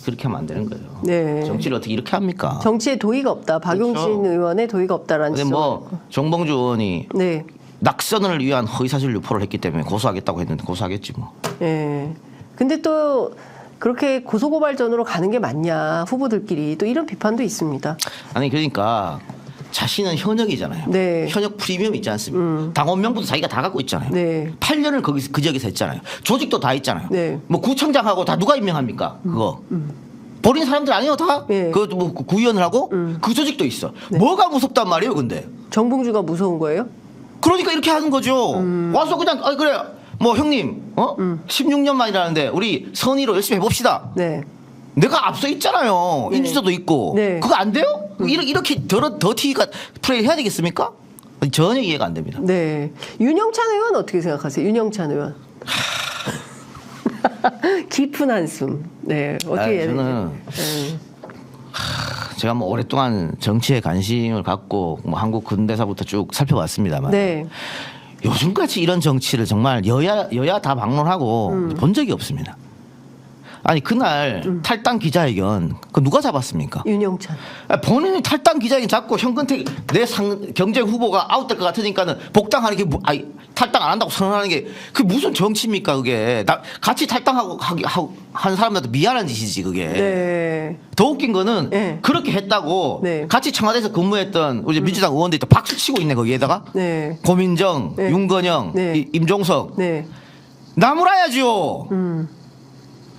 그렇게 하면 안 되는 거예요. 네. 정치를 어떻게 이렇게 합니까? 정치에 도의가 없다. 박용진 그렇죠. 의원의 도의가 없다라는 근데 지적. 뭐 정봉주 의원이 네. 낙선을 위한 허위사실 유포를 했기 때문에 고소하겠다고 했는데 고소하겠지 뭐. 예. 근데 또 그렇게 고소고발전으로 가는 게 맞냐 후보들끼리 또 이런 비판도 있습니다. 아니 그러니까 자신은 현역이잖아요. 네. 현역 프리미엄 있지 않습니까? 당원 명부도 자기가 다 갖고 있잖아요. 네. 8년을 거기서 그 지역에서 했잖아요. 조직도 다 있잖아요. 네. 뭐 구청장하고 다 누가 임명합니까? 그거. 본인 사람들 아니에요 다? 네. 그 뭐 구의원을 하고 그 조직도 있어. 뭐가 무섭단 말이에요 근데. 정봉주가 무서운 거예요? 그러니까 이렇게 하는 거죠. 와서 그냥 그래 뭐 형님 16년 만이라는데 우리 선의로 열심히 해봅시다. 네. 내가 앞서 있잖아요. 네. 인지도도 있고. 네. 그거 안 돼요? 이렇게 더티가 플레이 해야 되겠습니까? 전혀 이해가 안 됩니다. 네. 윤영찬 의원 어떻게 생각하세요? 윤영찬 의원. 깊은 한숨. 네. 어떻게 해야 되죠? 저는 제가 뭐 오랫동안 정치에 관심을 갖고 뭐 한국 근대사부터 쭉 살펴봤습니다만 네. 요즘같이 이런 정치를 정말 여야 다 막론하고 본 적이 없습니다. 아니 그날 탈당 기자회견 그 누가 잡았습니까? 윤영찬. 본인이 탈당 기자회견 잡고 현근택 내 경쟁 후보가 아웃될 것 같으니까는 복당하는 게 탈당 안 한다고 선언하는 게 그게 무슨 정치입니까 그게. 같이 탈당하고 한 사람들한테 미안한 짓이지 그게. 네. 더 웃긴 거는 네. 그렇게 했다고 네. 같이 청와대에서 근무했던 우리 민주당 의원들이 또 박수 치고 있네 거기에다가. 네. 고민정, 네. 윤건영, 네. 임종석 네. 나무라야지요.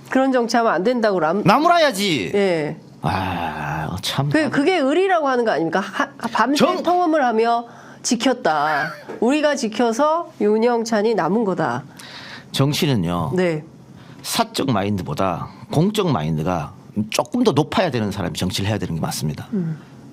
그런 정치하면 안 된다고 나무라야지. 예. 참. 그게 의리라고 하는 거 아닙니까? 밤새 통험을 하며 지켰다. 우리가 지켜서 윤영찬이 남은 거다. 정치는요. 네. 사적 마인드보다 공적 마인드가 조금 더 높아야 되는 사람이 정치를 해야 되는 게 맞습니다.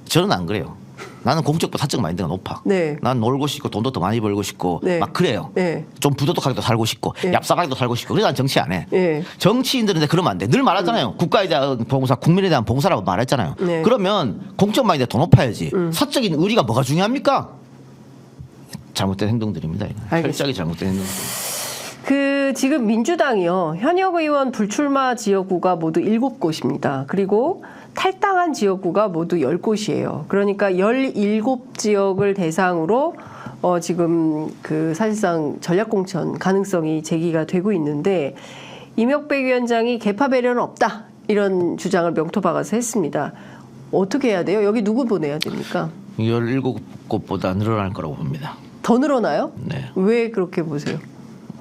저는 안 그래요. 나는 공적보다 사적 마인드가 높아. 네. 난 놀고 싶고 돈도 더 많이 벌고 싶고 네. 막 그래요. 네. 좀 부도덕하게도 살고 싶고 네. 얍삽하게도 살고 싶고 그래서 난 정치 안 해. 네. 정치인들은 그러면 안 돼. 늘 말하잖아요. 국가에 대한 봉사, 국민에 대한 봉사라고 말했잖아요. 네. 그러면 공적 마인드가 더 높아야지. 사적인 의리가 뭐가 중요합니까? 잘못된 행동들입니다. 알겠습니다. 철저하게 잘못된 행동들. 그 지금 민주당이요. 현역 의원 불출마 지역구가 모두 7곳입니다. 그리고 탈당한 지역구가 모두 10곳이에요. 그러니까 17지역을 대상으로 지금 그 사실상 전략공천 가능성이 제기가 되고 있는데 이명박 위원장이 개파 배려는 없다. 이런 주장을 명토박아서 했습니다. 어떻게 해야 돼요? 여기 누구 보내야 됩니까? 17곳보다 늘어날 거라고 봅니다. 더 늘어나요? 네. 왜 그렇게 보세요?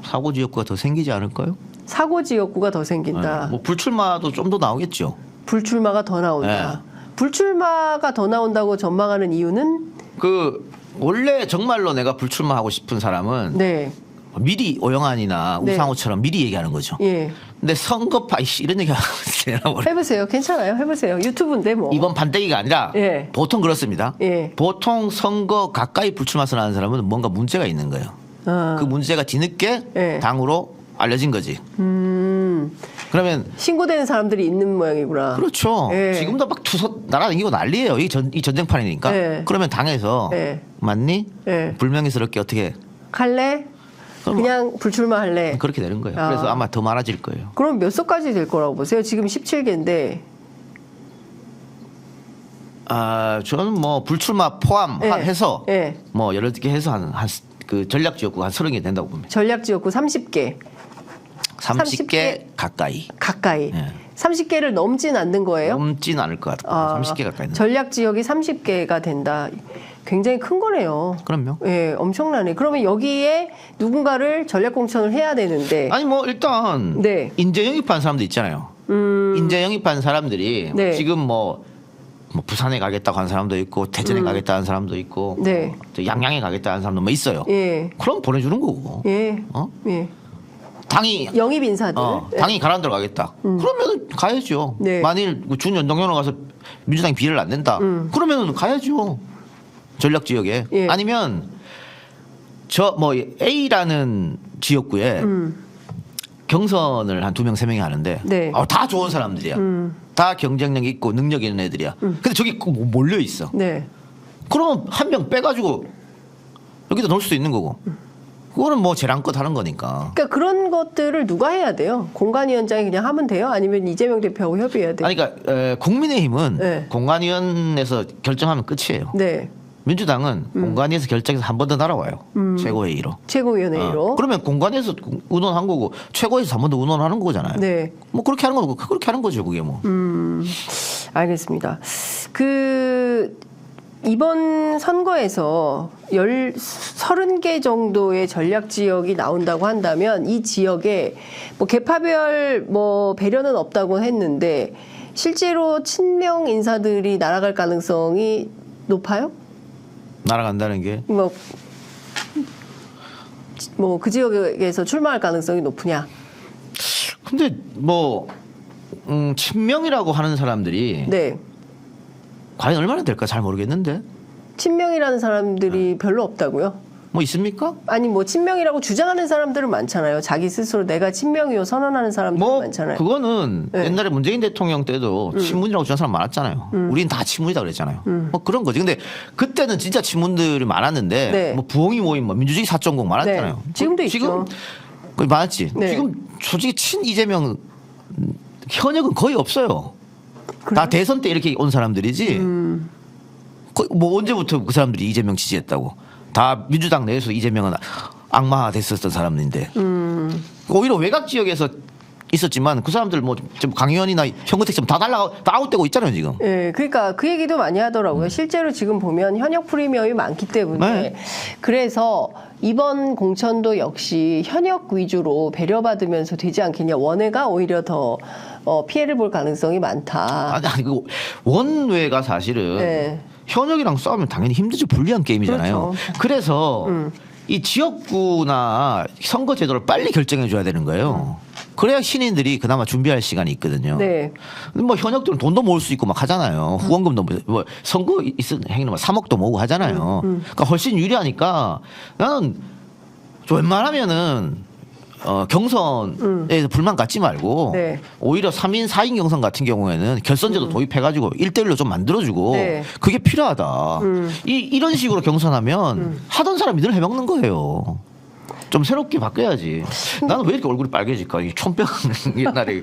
사고 지역구가 더 생기지 않을까요? 사고 지역구가 더 생긴다. 네. 뭐 불출마도 좀 더 나오겠죠. 불출마가 더 나온다. 불출마가 더 나온다고 전망하는 이유는 그 원래 정말로 내가 불출마하고 싶은 사람은 네. 미리 오영환이나 네. 우상호처럼 미리 얘기하는 거죠. 예. 근데 선거파 이런 얘기 하면 되나 모르겠어요. 해보세요. 괜찮아요. 해보세요. 유튜브인데 뭐. 이번 판때기가 아니라 예. 보통 그렇습니다. 예. 보통 선거 가까이 불출마 선언하는 사람은 뭔가 문제가 있는 거예요. 아. 그 문제가 뒤늦게 예. 당으로 알려진 거지. 그러면 신고되는 사람들이 있는 모양이구나. 그렇죠. 예. 지금도 막 투서 날아다니고 난리예요. 이 전쟁판이니까. 예. 그러면 당에서 예. 맞니? 예. 불명예스럽게 어떻게 갈래? 그럼 그냥 불출마할래? 그렇게 되는 거예요. 아. 그래서 아마 더 많아질 거예요. 그럼 몇 석까지 될 거라고 보세요? 지금 17개인데. 아, 저는 뭐 불출마 포함해서 예. 뭐 여러 개 해서 한 그 전략 지역구가 한 30개 된다고 봅니다. 전략지역구 30개. 30개 가까이. 가까이. 예. 30개를 넘진 않는 거예요? 넘진 않을 것 같아요. 아, 30개 가까이. 전략 지역이 30개가 된다. 굉장히 큰 거네요. 그럼요. 예, 엄청나네. 그러면 여기에 누군가를 전략 공천을 해야 되는데. 아니 뭐 일단 네. 인재 영입한 사람도 있잖아요. 인재 영입한 사람들이 네. 지금 뭐 부산에 가겠다고 하는 사람도 있고 대전에 가겠다 하는 사람도 있고 네. 또 양양에 가겠다 하는 사람도 뭐 있어요. 예. 그럼 보내주는 거고. 예. 어? 예. 당이 영입 인사들. 예. 당이 가라는 대로 가겠다. 그러면 가야죠. 네. 만일 준연동형으로 가서 민주당이 비례를 안 낸다. 그러면 가야죠. 전략 지역에. 예. 아니면 저 뭐 A라는 지역구에 경선을 한 2명, 3명이 하는데 네. 다 좋은 사람들이야. 다 경쟁력 있고 능력 있는 애들이야. 근데 저기 몰려 있어. 네. 그러면 한 명 빼가지고 여기다 넣을 수도 있는 거고. 그거는 뭐 재량껏 하는 거니까. 그러니까 그런 것들을 누가 해야 돼요? 공관위원장이 그냥 하면 돼요? 아니면 이재명 대표하고 협의해야 돼요? 아니 그러니까 국민의힘은 네. 공관위원회에서 결정하면 끝이에요. 네. 민주당은 공관위에서 결정해서 한 번 더 날아와요. 최고회의로. 최고위원회의로. 그러면 공관위에서 의논한 거고 최고위에서 한 번 더 의논하는 거잖아요. 네. 뭐 그렇게 하는 거고 그렇게 하는 거죠, 그게 뭐. 알겠습니다. 그 이번 선거에서 30개 정도의 전략 지역이 나온다고 한다면 이 지역에 뭐 계파별 뭐 배려는 없다고 했는데 실제로 친명 인사들이 날아갈 가능성이 높아요? 날아간다는 게 뭐 그 지역에서 출마할 가능성이 높으냐? 근데 뭐 친명이라고 하는 사람들이 네. 과연 얼마나 될까 잘 모르겠는데 친명이라는 사람들이 별로 없다고요? 뭐 있습니까? 아니 뭐 친명이라고 주장하는 사람들은 많잖아요. 자기 스스로 내가 친명이요 선언하는 사람들 뭐 많잖아요. 그거는 네. 옛날에 문재인 대통령 때도 친문이라고 주장하는 사람 많았잖아요. 우린 다 친문이다 그랬잖아요. 뭐 그런 거지. 근데 그때는 진짜 친문들이 많았는데 네. 뭐 부엉이 모임, 뭐 민주주의 4.0 많았잖아요. 네. 지금도 있죠. 지금 거의 많았지. 네. 지금 솔직히 친 이재명 현역은 거의 없어요. 다 대선 때 이렇게 온 사람들이지. 거의 뭐 언제부터 그 사람들이 이재명 지지했다고. 다 민주당 내에서 이재명은 악마가 됐었던 사람인데 오히려 외곽 지역에서 있었지만 그 사람들 뭐 좀 강의원이나 현근택처럼 다 아웃되고 있잖아요 지금. 예, 그러니까 그 얘기도 많이 하더라고요. 실제로 지금 보면 현역 프리미엄이 많기 때문에 네. 그래서 이번 공천도 역시 현역 위주로 배려받으면서 되지 않겠냐. 원외가 오히려 더 피해를 볼 가능성이 많다. 아니 그 원외가 사실은 네. 현역이랑 싸우면 당연히 힘들죠. 불리한 게임이잖아요. 그렇죠. 그래서 이 지역구나 선거 제도를 빨리 결정해 줘야 되는 거예요. 그래야 신인들이 그나마 준비할 시간이 있거든요. 네. 근데 뭐 현역들은 돈도 모을 수 있고 막 하잖아요. 후원금도 뭐 선거 있은 행위는 뭐 3억도 모으고 하잖아요. 그러니까 훨씬 유리하니까 나는 좀 웬만하면은 경선에서 불만 갖지 말고 네. 오히려 3인 4인 경선 같은 경우에는 결선제도 도입해가지고 1대1로 좀 만들어주고 네. 그게 필요하다. 이런 식으로 경선하면 하던 사람이 늘 해먹는 거예요. 좀 새롭게 바뀌어야지. 나는 왜 이렇게 얼굴이 빨개질까? 이 촌병 옛날에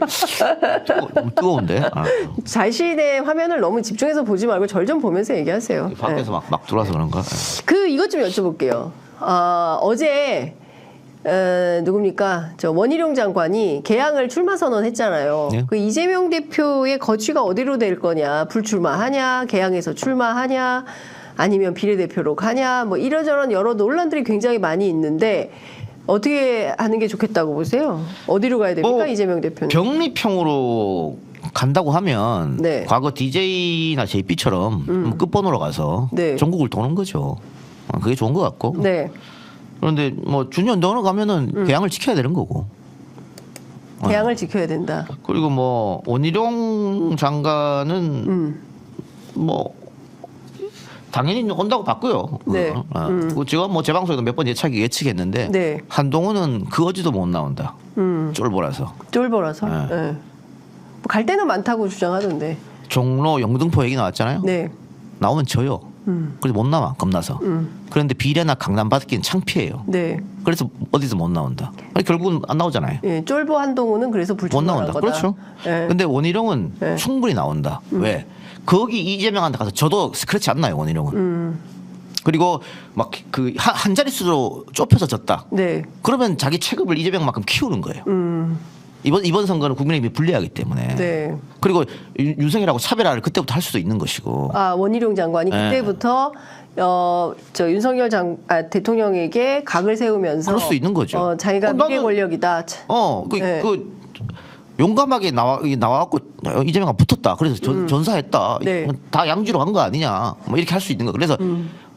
좀 뜨거운데. 아. 자신의 화면을 너무 집중해서 보지 말고 절 좀 보면서 얘기하세요. 밖에서 막 들어와서 그런가? 이것 좀 여쭤볼게요. 어제 누굽니까? 저 원희룡 장관이 개항을 출마 선언했잖아요. 예. 그 이재명 대표의 거취가 어디로 될 거냐? 불출마하냐? 개항에서 출마하냐? 아니면 비례대표로 가냐? 뭐 이러저런 여러 논란들이 굉장히 많이 있는데 어떻게 하는 게 좋겠다고 보세요? 어디로 가야 됩니까? 이재명 대표는? 병리평으로 간다고 하면 네. 과거 DJ나 JP처럼 끝번호로 가서 네. 전국을 도는 거죠. 그게 좋은 것 같고. 네. 그런데 뭐 준연동으로 가면은 개항을 지켜야 되는 거고. 개항을 지켜야 된다. 그리고 뭐 원희룡 장관은 뭐 당연히 온다고 봤고요. 네. 그리고 제가 뭐 제 방송에도 몇 번 예측했는데 네. 한동훈은 그 어디도 못 나온다. 쫄보라서. 쫄보라서. 네. 네. 뭐갈 데는 많다고 주장하던데. 종로 영등포 얘기 나왔잖아요. 네. 나오면 져요. 그래서 못 나와 겁나서. 그런데 비례나 강남 받기는 창피해요. 네. 그래서 어디서 못 나온다. 아니, 결국은 안 나오잖아요. 예, 쫄보 한동훈은 그래서 못 불출마한 나온다. 거다. 그렇죠. 예. 근데 원희룡은 네. 충분히 나온다. 왜? 거기 이재명한테 가서 저도 그렇지 않나요, 원희룡은. 그리고 막 그 한 자릿수로 좁혀서 졌다. 네. 그러면 자기 체급을 이재명만큼 키우는 거예요. 이번 선거는 국민의힘이 불리하기 때문에. 네. 그리고 윤석열하고 차별화를 그때부터 할 수도 있는 것이고. 아, 원희룡 장관이 네. 그때부터 저 윤석열 대통령에게 각을 세우면서 그럴 수 있는 거죠. 자기가 미래 나는- 권력이다. 네. 용감하게 나와갖고 이재명과 붙었다. 그래서 전사했다. 네. 다 양주로 간 거 아니냐. 뭐 이렇게 할 수 있는 거. 그래서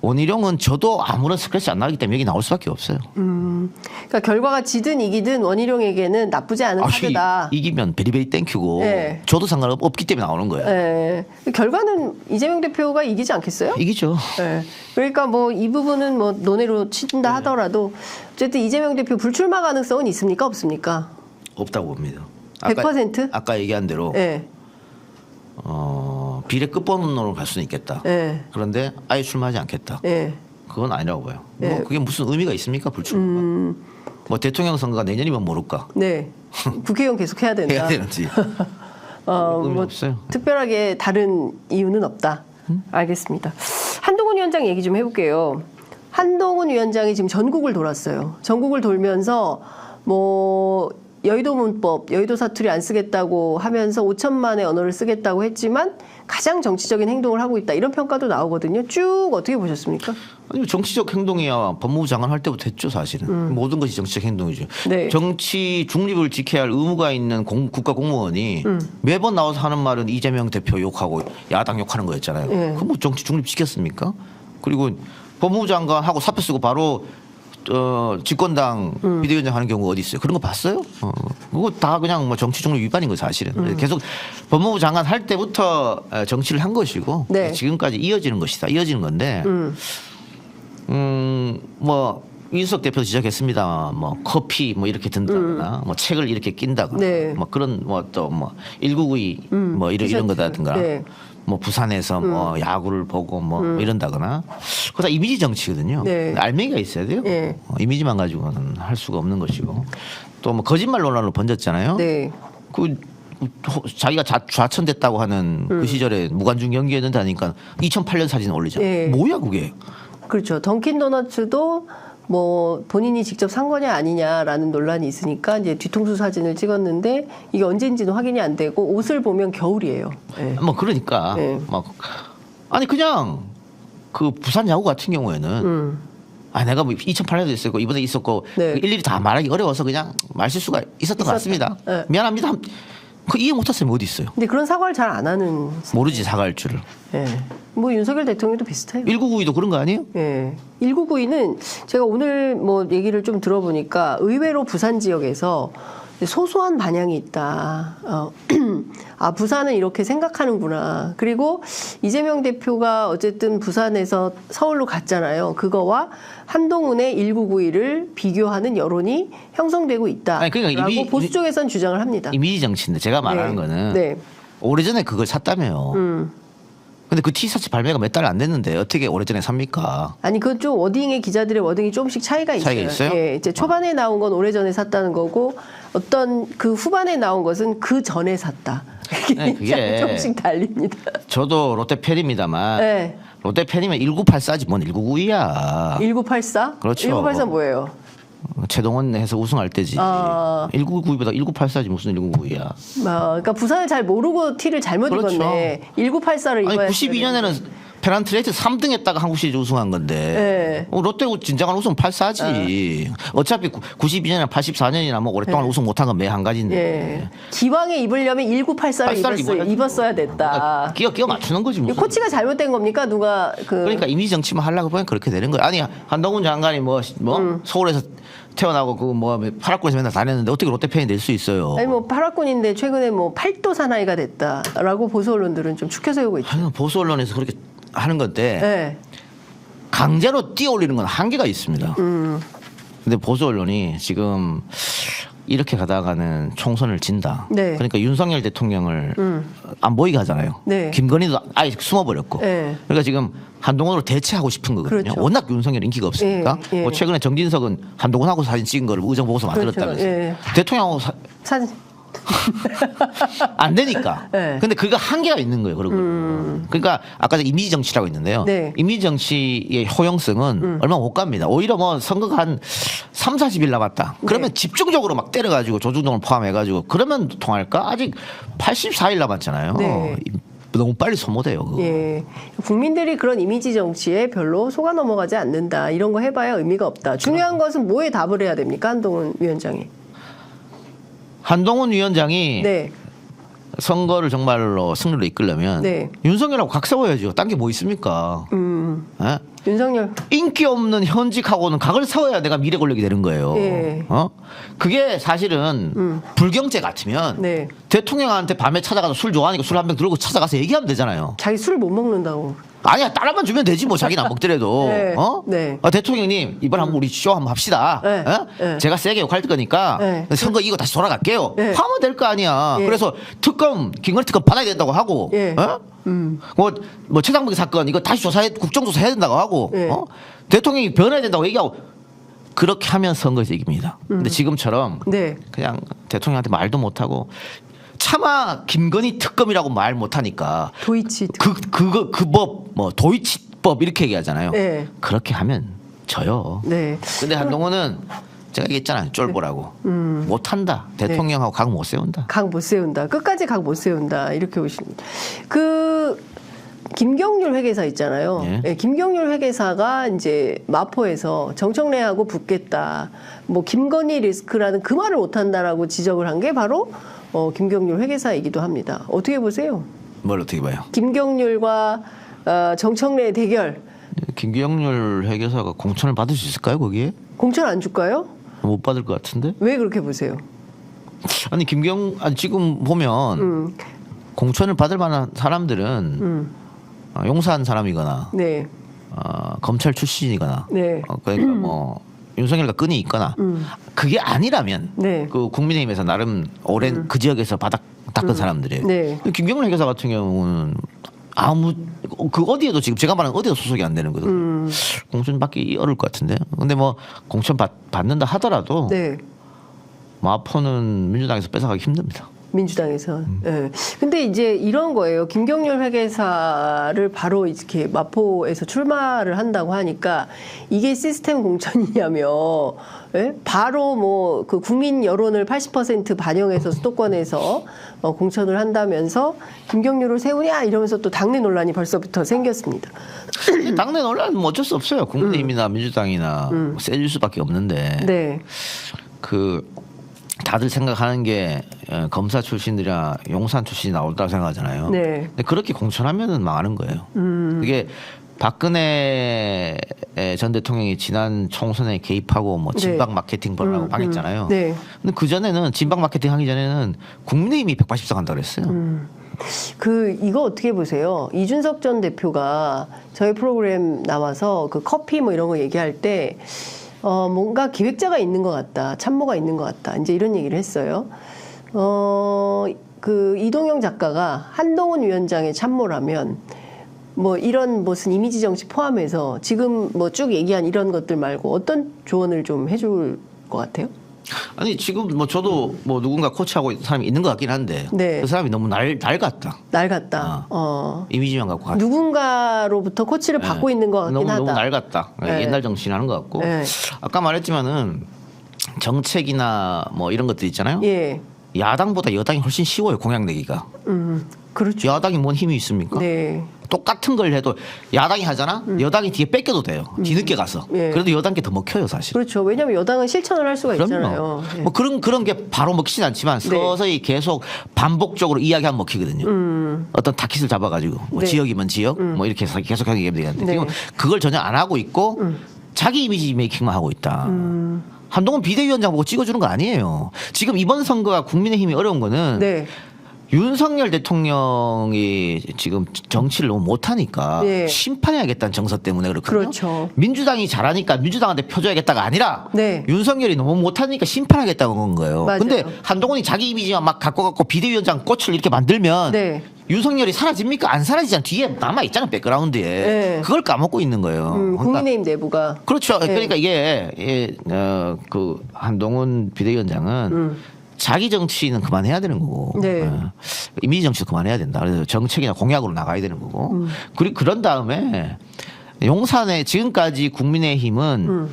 원희룡은 저도 아무런 스크래치 안 나기 때문에 여기 나올 수밖에 없어요. 그러니까 결과가 지든 이기든 원희룡에게는 나쁘지 않은 카드다. 이기면 베리베리 땡큐고 네. 저도 상관없기 때문에 나오는 거예요. 예. 결과는 이재명 대표가 이기지 않겠어요? 이기죠. 예. 그러니까 뭐 이 부분은 뭐 논의로 친다 하더라도 어쨌든 이재명 대표 불출마 가능성은 있습니까? 없습니까? 없다고 봅니다. 100%? 아까 얘기한 대로 예. 비례 끝번호로 갈 수는 있겠다. 예. 그런데 아예 출마하지 않겠다. 예. 그건 아니라고 봐요. 예. 뭐 그게 무슨 의미가 있습니까? 불출마가. 뭐 대통령 선거가 내년이면 모를까. 네. 국회의원 계속 해야 된다. 해야 되는지. 의미 뭐 없어요. 특별하게 다른 이유는 없다. 알겠습니다. 한동훈 위원장 얘기 좀 해볼게요. 한동훈 위원장이 지금 전국을 돌았어요. 전국을 돌면서 뭐 여의도 문법, 여의도 사투리 안 쓰겠다고 하면서 5천만의 언어를 쓰겠다고 했지만 가장 정치적인 행동을 하고 있다. 이런 평가도 나오거든요. 쭉 어떻게 보셨습니까? 아니 정치적 행동이야 법무부 장관 할 때부터 했죠 사실은. 모든 것이 정치적 행동이죠. 네. 정치 중립을 지켜야 할 의무가 있는 국가 공무원이 매번 나와서 하는 말은 이재명 대표 욕하고 야당 욕하는 거였잖아요. 네. 그럼 뭐 정치 중립 지켰습니까? 그리고 법무부 장관하고 사표 쓰고 바로 집권당 비대위원장 하는 경우가 어디 있어요? 그런 거 봤어요? 그거 다 그냥 뭐 정치 중립 위반인 거 사실은. 계속 법무부 장관 할 때부터 정치를 한 것이고 네. 지금까지 이어지는 것이다. 이어지는 건데 뭐 윤석 대표 지적했습니다. 뭐 커피 뭐 이렇게 든다거나 뭐 책을 이렇게 낀다거나 네. 뭐 그런 뭐 또 뭐 1992 뭐 이런 티셔츠. 거다든가 네. 뭐 부산에서 뭐 야구를 보고 뭐 이런다거나 그거 다 이미지 정치거든요. 네. 알맹이가 있어야 돼요. 네. 이미지만 가지고는 할 수가 없는 것이고 또 뭐 거짓말 논란으로 번졌잖아요. 네. 그 자기가 좌천됐다고 하는 그 시절에 무관중 연기했는데 하니까 2008년 사진 올리잖아요. 네. 뭐야 그게? 그렇죠. 던킨 도너츠도 뭐 본인이 직접 산 거냐 아니냐라는 논란이 있으니까 이제 뒤통수 사진을 찍었는데 이게 언제인지는 확인이 안 되고 옷을 보면 겨울이에요. 네. 뭐 그러니까 네. 막 아니 그냥 그 부산 야구 같은 경우에는 내가 뭐 2008년도 있었고 이번에 있었고 네. 일일이 다 말하기 어려워서 그냥 말실수가 있었던 것 같습니다. 네. 미안합니다. 그 이해 못할 사람이 어디 있어요? 근데 그런 사과를 잘 안 하는. 모르지 사과할 줄을. 예. 뭐 윤석열 대통령도 비슷해요. 1992도 그런 거 아니에요? 예. 1992는 제가 오늘 뭐 얘기를 좀 들어보니까 의외로 부산 지역에서 소소한 반향이 있다. 아, 부산은 이렇게 생각하는구나. 그리고 이재명 대표가 어쨌든 부산에서 서울로 갔잖아요. 그거와 한동훈의 1992를 비교하는 여론이 형성되고 있다. 아니, 그러니까 라고 보수 쪽에선 주장을 합니다. 이미지 정치인데 제가 말하는 네. 거는 네. 오래전에 그걸 샀다며요. 근데 그 티셔츠 발매가 몇 달 안 됐는데 어떻게 오래전에 삽니까? 아니 그건 좀 워딩의 기자들의 워딩이 조금씩 차이가 있어요. 차이가 있어요? 예, 이제 초반에 나온 건 오래전에 샀다는 거고 어떤 그 후반에 나온 것은 그 전에 샀다. 네, 그게 조금씩 달립니다. 저도 롯데 팬입니다만 네. 롯데 팬이면 1984지 뭔 1992야. 1984? 그렇죠. 1984 뭐예요? 최동원 해서 우승할 때지. 아. 1992보다 1984지 무슨 1992야. 그러니까 부산을 잘 모르고 티를 잘못 그렇죠. 입었네. 1984를 아니 입어야 92년에는 페란트레이트 3등 했다가 한국 시리즈 우승한 건데 네. 롯데 진정한 우승 84지. 어차피 92년이나 84년이나 뭐 오랫동안 우승 못한 건 매 한 가지인데. 예. 기왕에 입으려면 1984를 84를 입었어야 됐다. 끼어 맞추는 거지 이 무슨. 코치가 잘못된 겁니까? 누가 그러니까 이미지 정치만 하려고 보면 그렇게 되는 거야. 아니 한동훈 장관이 뭐 서울에서 태어나고 그 뭐 파라군에서 맨날 다녔는데 어떻게 롯데 팬이 될 수 있어요? 아니 뭐 파라군인데 최근에 뭐 팔도 사나이가 됐다라고 보수 언론들은 좀 추켜 세우고 있죠. 아니, 보수 언론에서 그렇게 하는 건데 네. 강제로 띄어올리는 건 한계가 있습니다. 근데 보수 언론이 지금 이렇게 가다가는 총선을 진다. 네. 그러니까 윤석열 대통령을 안 보이게 하잖아요. 네. 김건희도 아예 숨어버렸고. 네. 그러니까 지금 한동훈으로 대체하고 싶은 거거든요. 그렇죠. 워낙 윤석열 인기가 없으니까. 예, 예. 뭐 최근에 정진석은 한동훈하고 사진 찍은 거를 의정 보고서 만들었다면서요. 그렇죠. 예. 대통령하고 사진 안 되니까. 네. 근데 그거 한계가 있는 거예요. 그러니까 아까 이미지 정치라고 있는데요. 네. 이미지 정치의 효용성은 얼마 못 갑니다. 오히려 뭐 선거가 한 3, 40일 남았다. 그러면 네. 집중적으로 막 때려가지고 조중동을 포함해가지고 그러면 통할까? 아직 84일 남았잖아요. 네. 너무 빨리 소모돼요. 그거. 예. 국민들이 그런 이미지 정치에 별로 속아 넘어가지 않는다. 이런 거 해봐야 의미가 없다. 중요한 것은 뭐에 답을 해야 됩니까? 한동훈 위원장이. 한동훈 위원장이 네. 선거를 정말로 승리로 이끌려면 네. 윤석열하고 각 세워야죠. 딴 게 뭐 있습니까? 예? 윤석열. 인기 없는 현직하고는 각을 세워야 내가 미래 권력이 되는 거예요. 예. 그게 사실은 불경제 같으면 네. 대통령한테 밤에 찾아가서 술 좋아하니까 술 한 병 들고 찾아가서 얘기하면 되잖아요. 자기 술 못 먹는다고. 아니야 따라만 주면 되지 뭐 자기는 안 먹더라도. 네. 네. 대통령님 이번 한번 우리 쇼 한번 합시다. 네. 네. 제가 세게 욕할 거니까 네. 선거 이거 다시 돌아갈게요. 네. 하면 될 거 아니야. 예. 그래서 특검 김건희 특검 받아야 된다고 하고. 예. 뭐 최상목의 사건 이거 다시 국정조사 해야 된다고 하고. 예. 대통령이 변해야 된다고 얘기하고. 그렇게 하면 선거에서 이깁니다. 근데 지금처럼 네. 그냥 대통령한테 말도 못하고 차마 김건희 특검이라고 말 못하니까 도이치. 그 법 뭐 도이치법 이렇게 얘기하잖아요. 네. 그렇게 하면 져요. 네. 근데 한동훈은 제가 얘기했잖아요. 쫄보라고. 못한다. 대통령하고 각 못 세운다. 각 못 세운다. 끝까지 각 못 세운다. 이렇게 보십니다. 김경률 회계사 있잖아요. 예. 예, 김경률 회계사가 이제 마포에서 정청래하고 붙겠다. 뭐 김건희 리스크라는 그 말을 못한다라고 지적을 한 게 바로 김경률 회계사이기도 합니다. 어떻게 보세요? 뭘 어떻게 봐요? 김경률과 정청래의 대결. 김경률 회계사가 공천을 받을 수 있을까요? 거기에? 공천 안 줄까요? 못 받을 것 같은데? 왜 그렇게 보세요? 아니 지금 보면 공천을 받을 만한 사람들은 용산 사람이거나 네. 검찰 출신이거나 네. 그러니까 뭐 윤석열과 끈이 있거나 그게 아니라면 네. 그 국민의힘에서 나름 오랜 그 지역에서 바닥 닦은 사람들이에요. 네. 김경률 회계사 같은 경우는 그 어디에도 지금 제가 말하는 어디에도 소속이 안 되는 거거든요. 공천 받기 어려울 것 같은데. 근데 뭐 공천 받는다 하더라도 네. 마포는 민주당에서 뺏어가기 힘듭니다. 민주당에서. 예. 근데 이제 이런 거예요. 김경률 회계사를 바로 이렇게 마포에서 출마를 한다고 하니까 이게 시스템 공천이냐며. 예? 바로 뭐 그 국민 여론을 80% 반영해서 수도권에서 공천을 한다면서 김경률을 세우냐 이러면서 또 당내 논란이 벌써부터 생겼습니다. 당내 논란은 뭐 어쩔 수 없어요. 국민의힘이나 민주당이나 세질 수밖에 없는데. 네. 다들 생각하는 게 검사 출신들이나 용산 출신이 나온다고 생각하잖아요. 네. 근데 그렇게 공천하면은 망하는 거예요. 그게 박근혜 전 대통령이 지난 총선에 개입하고 뭐 진박 마케팅 벌라고 방했잖아요. 네. 근데 그 전에는 진박 마케팅 하기 전에는 국민의힘이 180석 한다 그랬어요. 이거 어떻게 보세요? 이준석 전 대표가 저희 프로그램 나와서 그 커피 뭐 이런 거 얘기할 때 뭔가 기획자가 있는 것 같다, 참모가 있는 것 같다, 이제 이런 얘기를 했어요. 그 이동영 작가가 한동훈 위원장의 참모라면 뭐 이런 무슨 이미지 정치 포함해서 지금 뭐 쭉 얘기한 이런 것들 말고 어떤 조언을 좀 해줄 것 같아요? 아니 지금 뭐 저도 뭐 누군가 코치하고 있는 사람이 있는 것 같긴 한데 네. 그 사람이 너무 날 같다. 날 같다. 이미지만 갖고 갔다. 누군가로부터 코치를 받고 있는 것 같긴 하다. 너무 날 같다. 네. 옛날 정신하는 것 같고 네. 아까 말했지만은 정책이나 뭐 이런 것들 있잖아요. 예. 야당보다 여당이 훨씬 쉬워요 공약 내기가. 그렇죠. 야당이 뭔 힘이 있습니까? 네. 똑같은 걸 해도 야당이 하잖아. 여당이 뒤에 뺏겨도 돼요. 뒤늦게 가서. 예. 그래도 여당께 더 먹혀요 사실. 그렇죠. 왜냐하면 여당은 실천을 할 수가 있잖아요. 예. 뭐 그런 게 바로 먹히진 않지만 네. 서서히 계속 반복적으로 이야기하면 먹히거든요. 어떤 타깃을 잡아가지고 뭐 네. 지역이면 지역 뭐 이렇게 해서 계속 하게 되는데 네. 지금 그걸 전혀 안 하고 있고 자기 이미지 메이킹만 하고 있다. 한동훈 비대위원장 보고 찍어주는 거 아니에요. 지금 이번 선거가 국민의힘이 어려운 거는 네. 윤석열 대통령이 지금 정치를 너무 못하니까 네. 심판해야겠다는 정서 때문에 그렇거든요. 그렇죠. 민주당이 잘하니까 민주당한테 펴줘야겠다가 아니라 네. 윤석열이 너무 못하니까 심판하겠다고 건 거예요. 맞아요. 근데 한동훈이 자기 이미지만 막 갖고 비대위원장 꽃을 이렇게 만들면 네. 윤석열이 사라집니까? 안 사라지잖아. 뒤에 남아있잖아. 백그라운드에. 네. 그걸 까먹고 있는 거예요. 그러니까 국민의힘 내부가. 그렇죠. 네. 그러니까 이게 그 한동훈 비대위원장은 자기 정치는 그만해야 되는 거고 네. 이미지 정치도 그만해야 된다. 그래서 정책이나 공약으로 나가야 되는 거고 그리고 그런 다음에 용산에 지금까지 국민의힘은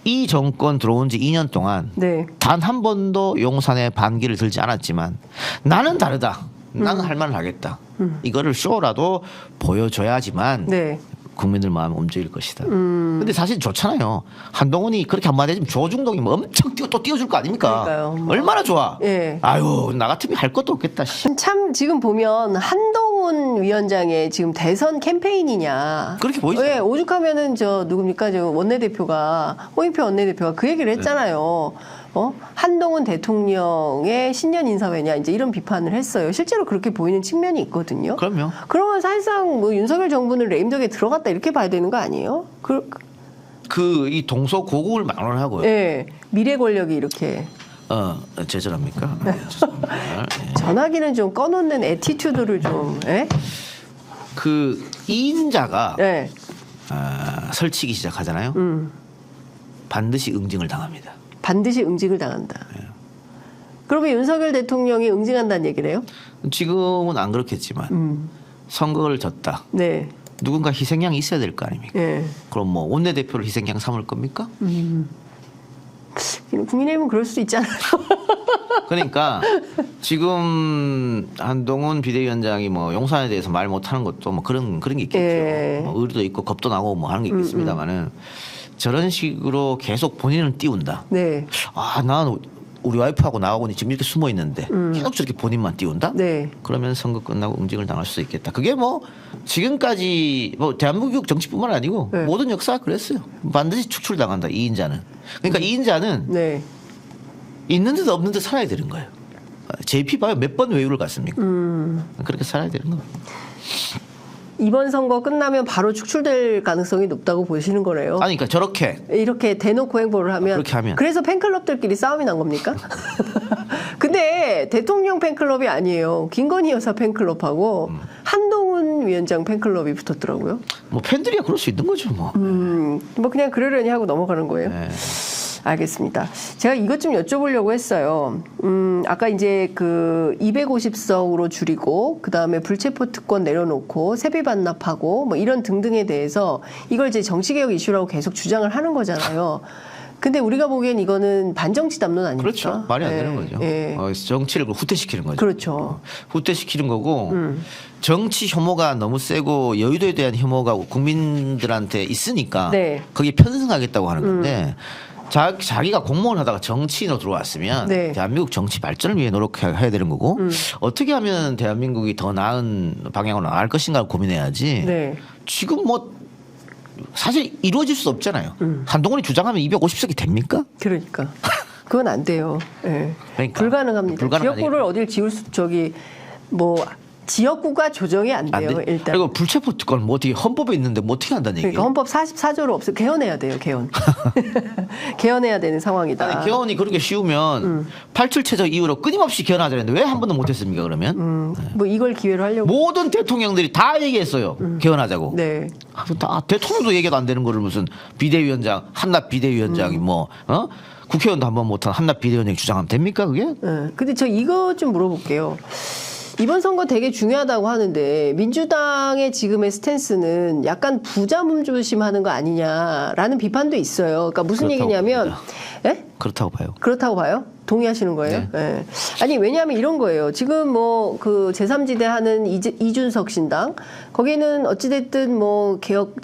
이 정권 들어온 지 2년 동안 네. 단 한 번도 용산에 반기를 들지 않았지만 나는 다르다. 나는 할 말을 하겠다. 이거를 쇼라도 보여줘야지만 네. 국민들 마음이 움직일 것이다. 근데 사실 좋잖아요. 한동훈이 그렇게 한마디 해주면 조중동이 뭐 엄청 또 띄워줄 거 아닙니까? 그러니까요. 얼마나 좋아. 예. 아유 나 같으면 할 것도 없겠다. 씨. 참 지금 보면 한동훈 위원장의 지금 대선 캠페인이냐. 그렇게 보이죠. 예, 오죽하면은 저 누굽니까? 저 원내대표가 홍익표 원내대표가 그 얘기를 했잖아요. 한동훈 대통령의 신년 인사회냐 이제 이런 비판을 했어요. 실제로 그렇게 보이는 측면이 있거든요. 그럼요. 그러면 사실상 뭐 윤석열 정부는 레임덕에 들어갔다 이렇게 봐야 되는 거 아니에요? 이 동서고국을 막론하고요. 예, 미래 권력이 이렇게 제절합니까? 좋습니다. 예. 전화기는 좀 꺼놓는 애티튜드를 좀. 예? 그 이인자가 예. 설치기 시작하잖아요. 반드시 응징을 당합니다. 반드시 응징을 당한다. 그러면 윤석열 대통령이 응징한다는 얘기래요? 지금은 안 그렇겠지만 선거를 졌다. 네. 누군가 희생양이 있어야 될 거 아닙니까? 예. 그럼 뭐 원내대표를 희생양 삼을 겁니까? 국민의힘은 그럴 수도 있잖아요. 그러니까 지금 한동훈 비대위원장이 뭐 용산에 대해서 말 못하는 것도 뭐 그런 게 있겠죠. 예. 뭐 의리도 있고 겁도 나고 뭐 하는 게 있겠습니다만은 저런 식으로 계속 본인을 띄운다. 네. 난 우리 와이프하고 나하고는 지금 이렇게 숨어 있는데 계속 저렇게 본인만 띄운다? 네. 그러면 선거 끝나고 응징을 당할 수 있겠다. 그게 뭐 지금까지 뭐 대한민국 정치뿐만 아니고 네. 모든 역사가 그랬어요. 반드시 축출당한다. 이인자는. 그러니까 이인자는 네. 있는 듯 없는 듯 살아야 되는 거예요. JP 봐요. 몇 번 외유를 갔습니까? 그렇게 살아야 되는 거예요. 이번 선거 끝나면 바로 축출될 가능성이 높다고 보시는 거네요. 아니 그러니까 저렇게 이렇게 대놓고 행보를 하면. 그렇게 하면. 그래서 팬클럽들끼리 싸움이 난 겁니까? 근데 대통령 팬클럽이 아니에요. 김건희 여사 팬클럽하고 한동훈 위원장 팬클럽이 붙었더라고요. 뭐 팬들이야 그럴 수 있는 거죠 뭐. 뭐 그냥 그러려니 하고 넘어가는 거예요. 네. 알겠습니다. 제가 이것 좀 여쭤보려고 했어요. 아까 이제 그 250석으로 줄이고, 그 다음에 불체포 특권 내려놓고, 세비 반납하고, 뭐 이런 등등에 대해서 이걸 이제 정치개혁 이슈라고 계속 주장을 하는 거잖아요. 근데 우리가 보기엔 이거는 반정치 담론 아닙니까? 그렇죠. 말이 안 되는 거죠. 예. 정치를 후퇴시키는 거죠. 그렇죠. 후퇴시키는 거고 정치 혐오가 너무 세고 여의도에 대한 혐오가 국민들한테 있으니까 네. 거기에 편승하겠다고 하는 건데 자기가 공무원 하다가 정치인으로 들어왔으면 네. 대한민국 정치 발전을 위해 노력해야 되는 거고 어떻게 하면 대한민국이 더 나은 방향으로 나갈 것인가 고민해야지. 네. 지금 뭐 사실 이루어질 수 없잖아요. 한동훈이 주장하면 250석이 됩니까? 그러니까 그건 안 돼요. 예. 그러니까. 불가능합니다. 불가능하니까. 지역구를 어딜 지을 수 뭐 지역구가 조정이 안 안 돼요. 돼. 일단. 그리고 불체포 특권 뭐 어떻게 헌법에 있는데 뭐 어떻게 한다는 얘기예요? 그러니까 헌법 44조로 없어 개헌해야 돼요. 개헌. 개헌해야 되는 상황이다. 아니, 개헌이 그렇게 쉬우면 87 최저 이후로 끊임없이 개헌하자는데 왜 한 번도 못했습니까 그러면? 뭐 이걸 기회로 하려고. 모든 대통령들이 다 얘기했어요. 개헌하자고. 네. 다 대통령도 얘기도 안 되는 거를 무슨 비대위원장 한납 비대위원장이 국회의원도 한 번 못한 한납 비대위원장이 주장하면 됩니까 그게? 예. 근데 저 이거 좀 물어볼게요. 이번 선거 되게 중요하다고 하는데 민주당의 지금의 스탠스는 약간 부자몸조심하는 거 아니냐라는 비판도 있어요. 그러니까 무슨 그렇다고 얘기냐면, 예? 그렇다고 봐요. 그렇다고 봐요? 동의하시는 거예요? 네. 예. 아니 왜냐하면 이런 거예요. 지금 뭐 그 제3지대 하는 이준석 신당 거기는 어찌됐든 뭐 개혁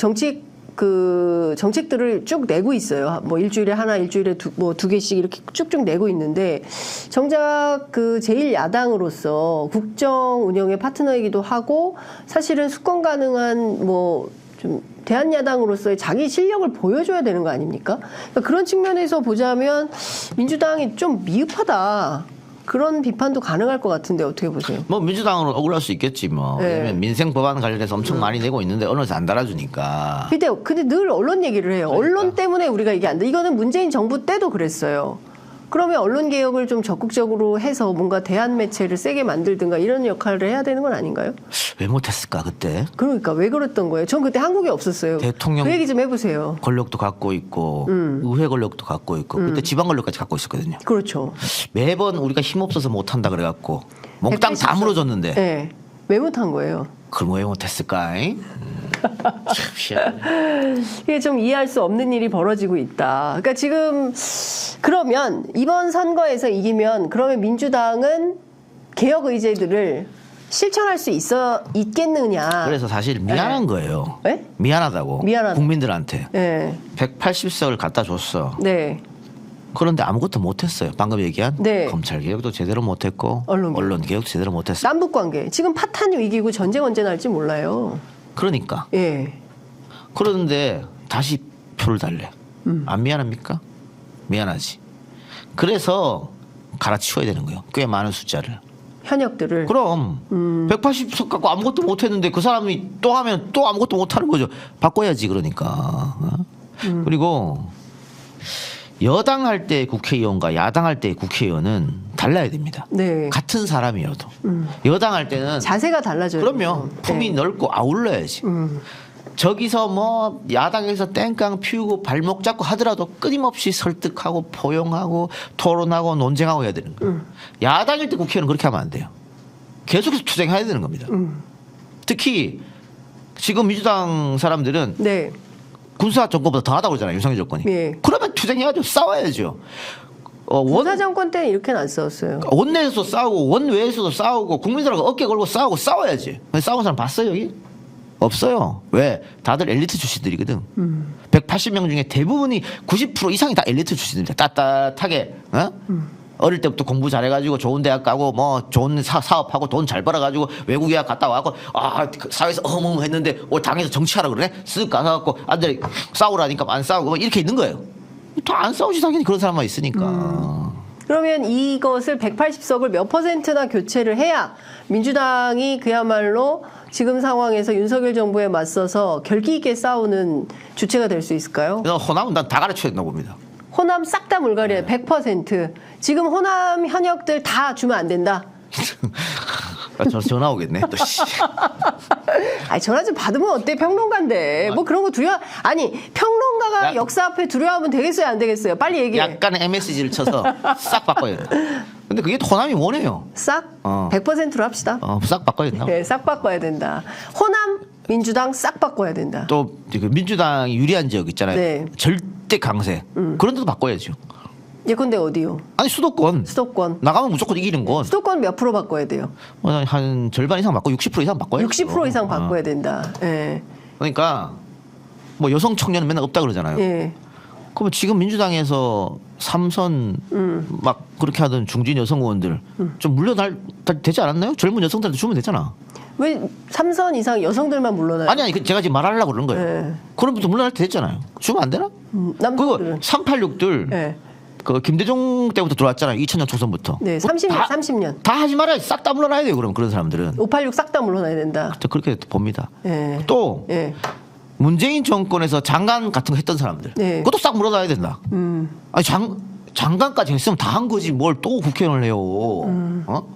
정책들을 쭉 내고 있어요. 뭐 일주일에 하나, 일주일에 두 개씩 이렇게 쭉쭉 내고 있는데 정작 그 제1야당으로서 국정 운영의 파트너이기도 하고 사실은 수권 가능한 뭐 좀 대한야당으로서의 자기 실력을 보여줘야 되는 거 아닙니까? 그러니까 그런 측면에서 보자면 민주당이 좀 미흡하다. 그런 비판도 가능할 것 같은데 어떻게 보세요? 뭐 민주당으로 억울할 수 있겠지 뭐. 네. 왜냐면 민생 법안 관련해서 엄청 많이 내고 있는데 언론에서 안 달아주니까. 근데 늘 언론 얘기를 해요. 그러니까. 언론 때문에 우리가 이게 안 돼. 이거는 문재인 정부 때도 그랬어요. 그러면 언론 개혁을 좀 적극적으로 해서 뭔가 대한 매체를 세게 만들든가 이런 역할을 해야 되는 건 아닌가요? 왜 못했을까 그때? 그러니까 왜 그랬던 거예요? 전 그때 한국에 없었어요. 대통령 그 얘기 좀 해보세요. 권력도 갖고 있고 의회 권력도 갖고 있고 그때 지방 권력까지 갖고 있었거든요. 그렇죠. 매번 우리가 힘없어서 못한다 그래갖고 몽땅 다 180석. 물어줬는데 네. 왜 못한 거예요? 그럼 왜 못했을까? 이게 좀 이해할 수 없는 일이 벌어지고 있다. 그러니까 지금 그러면 이번 선거에서 이기면 그러면 민주당은 개혁 의제들을 실천할 수 있겠느냐? 그래서 사실 미안한 거예요. 네? 미안하다고. 미안하다. 국민들한테. 네. 180석을 갖다 줬어. 네. 그런데 아무것도 못했어요. 방금 얘기한 네. 검찰 개혁도 제대로 못했고 언론 개혁도 제대로 못했어. 남북 관계 지금 파탄 위기고 전쟁 언제 날지 몰라요. 그러니까. 예. 그러는데 다시 표를 달래. 안 미안합니까? 미안하지. 그래서 갈아치워야 되는 거예요. 꽤 많은 숫자를. 현역들을. 그럼 180석 갖고 아무것도 못했는데 그 사람이 또 하면 또 아무것도 못하는 거죠. 바꿔야지 그러니까. 어? 그리고 여당 할 때 국회의원과 야당 할 때 국회의원은 달라야 됩니다. 네. 같은 사람이어도 여당 할 때는 자세가 달라져요. 그럼요. 품이 넓고 아울러야지. 저기서 뭐 야당에서 땡깡 피우고 발목 잡고 하더라도 끊임없이 설득하고 포용하고 토론하고 논쟁하고 해야 되는 거예요. 야당일 때 국회의원은 그렇게 하면 안 돼요. 계속해서 투쟁해야 되는 겁니다. 특히 지금 민주당 사람들은 네. 군사 정권보다 더 하다고 그러잖아요. 윤석열 정권이. 예. 그러면 투쟁해야죠. 싸워야죠. 군사 정권 때는 이렇게는 안 싸웠어요. 원내에서도 싸우고 원외에서도 싸우고 국민들하고 어깨 걸고 싸워야지. 싸운 사람 봤어요 여기? 없어요. 왜? 다들 엘리트 출신들이거든. 180명 중에 대부분이 90% 이상이 다 엘리트 출신들입니다. 따뜻하게 어릴 때부터 공부 잘해가지고 좋은 대학 가고 뭐 좋은 사업하고 돈 잘 벌어가지고 외국 유학 갔다 와고 그 사회에서 했는데 당에서 정치하라 그러네? 쓱 가서 아들 싸우라니까 안 싸우고 뭐 이렇게 있는 거예요. 다 안 싸우지 당연히 그런 사람만 있으니까. 그러면 이것을 180석을 몇 %나 교체를 해야 민주당이 그야말로 지금 상황에서 윤석열 정부에 맞서서 결기 있게 싸우는 주체가 될 수 있을까요? 그래서 호남은 난 다 가르쳐야 된다고 봅니다. 호남 싹 다 물갈이에 100%. 지금 호남 현역들 다 주면 안 된다. 전화 오겠네. 또 씨. 아니 전화 좀 받으면 어때? 평론가인데 뭐 그런 거 아니 평론가가 역사 앞에 두려워하면 되겠어요 안 되겠어요? 빨리 얘기해. 약간의 MSG를 쳐서 싹 바꿔야 돼. 근데 그게 호남이 원해요. 싹 100%로 합시다. 싹 바꿔야 된다. 네, 싹 바꿔야 된다. 호남 민주당 싹 바꿔야 된다. 또 민주당이 유리한 지역 있잖아요. 네. 절대 강세. 그런 데도 바꿔야죠. 예컨대 어디요? 아니 수도권. 수도권. 나가면 무조건 이기는 건. 수도권 몇 프로 바꿔야 돼요? 한 절반 이상 바꿔 60% 이상 바꿔야죠. 60% 이상 바꿔야 된다. 예. 그러니까 뭐 여성 청년은 맨날 없다 그러잖아요. 예. 그러면 지금 민주당에서 3선 막 그렇게 하던 중진 여성 의원들 좀 물러날 되지 않았나요? 젊은 여성들한테 주면 되잖아. 왜 3선 이상 여성들만 물러나요? 아니 제가 지금 말하려고 그러는 거예요. 네. 그런 분들 물러날 때 됐잖아요. 주면 안 되나? 그거 남성들은 386들 네. 그 김대중 때부터 들어왔잖아요. 2000년 총선부터. 네, 30년, 다, 30년. 다 하지 말아요. 싹 다 물러나야 돼요. 그럼 그런 사람들은. 586 싹 다 물러나야 된다. 저 그렇게 봅니다. 네. 또 네. 문재인 정권에서 장관 같은 거 했던 사람들. 네. 그것도 싹 물러나야 된다. 아니 장관까지 했으면 다 한 거지 뭘 또 국회의원을 해요. 어?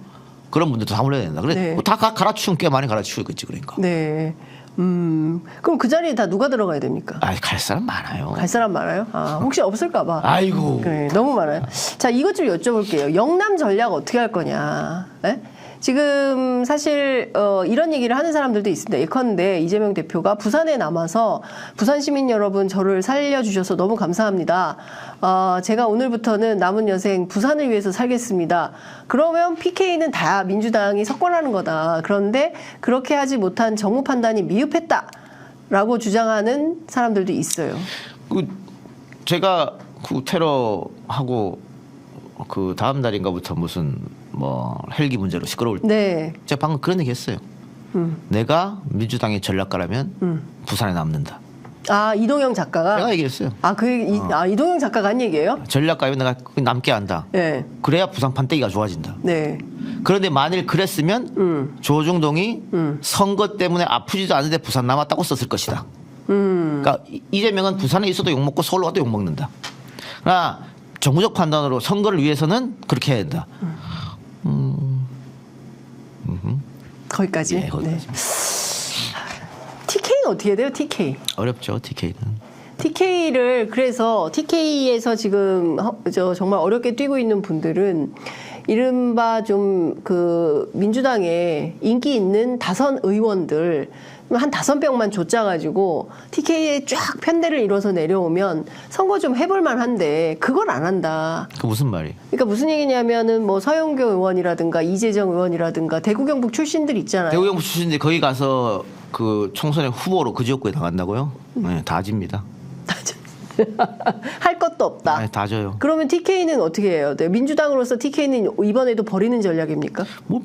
그런 분들도 다 물러야 된다. 그래 네. 다 갈아치우면 꽤 많이 갈아치우겠지 그러니까. 네. 그럼 그 자리에 다 누가 들어가야 됩니까? 아, 갈 사람 많아요. 갈 사람 많아요? 아, 혹시 없을까봐. 아이고. 그래, 너무 많아요. 자, 이것 좀 여쭤볼게요. 영남 전략 어떻게 할 거냐? 에? 지금 사실 이런 얘기를 하는 사람들도 있습니다. 예컨대 이재명 대표가 부산에 남아서 부산 시민 여러분 저를 살려주셔서 너무 감사합니다. 제가 오늘부터는 남은 여생 부산을 위해서 살겠습니다. 그러면 PK는 다 민주당이 석권하는 거다. 그런데 그렇게 하지 못한 정무 판단이 미흡했다라고 주장하는 사람들도 있어요. 제가 그 테러하고 그 다음 날인가부터 무슨 뭐 헬기 문제로 시끄러울 때 네. 제가 방금 그런 얘기 했어요. 내가 민주당의 전략가라면 부산에 남는다. 아, 이동영 작가가? 내가 얘기했어요. 이동영 작가가 한 얘기예요? 전략가면 내가 남게 한다. 네. 그래야 부산 판때기가 좋아진다. 네. 그런데 만일 그랬으면 조중동이 선거 때문에 아프지도 않은데 부산 남았다고 썼을 것이다. 그러니까 이재명은 부산에 있어도 욕먹고 서울로 가도 욕먹는다. 그러나 정무적 판단으로 선거를 위해서는 그렇게 해야 된다. 거기까지. 예, 거기까지. 네. TK는 어떻게 돼요? TK. 어렵죠, TK는. TK를 그래서 TK에서 지금 정말 어렵게 뛰고 있는 분들은 이른바 좀 그 민주당에 인기 있는 다선 의원들 한 5명만 쫓아가지고 TK에 쫙 편대를 이뤄서 내려오면 선거 좀 해볼 만한데 그걸 안 한다. 그 무슨 말이에요? 그러니까 무슨 얘기냐면은 뭐 서영교 의원이라든가 이재정 의원이라든가 대구 경북 출신들 있잖아요. 대구 경북 출신인데 거기 가서 그 총선에 후보로 그 지역구에 나간다고요? 네, 다 집니다. 할 것도 없다. 네, 다 져요. 그러면 TK는 어떻게 해요? 네, 민주당으로서 TK는 이번에도 버리는 전략입니까? 뭐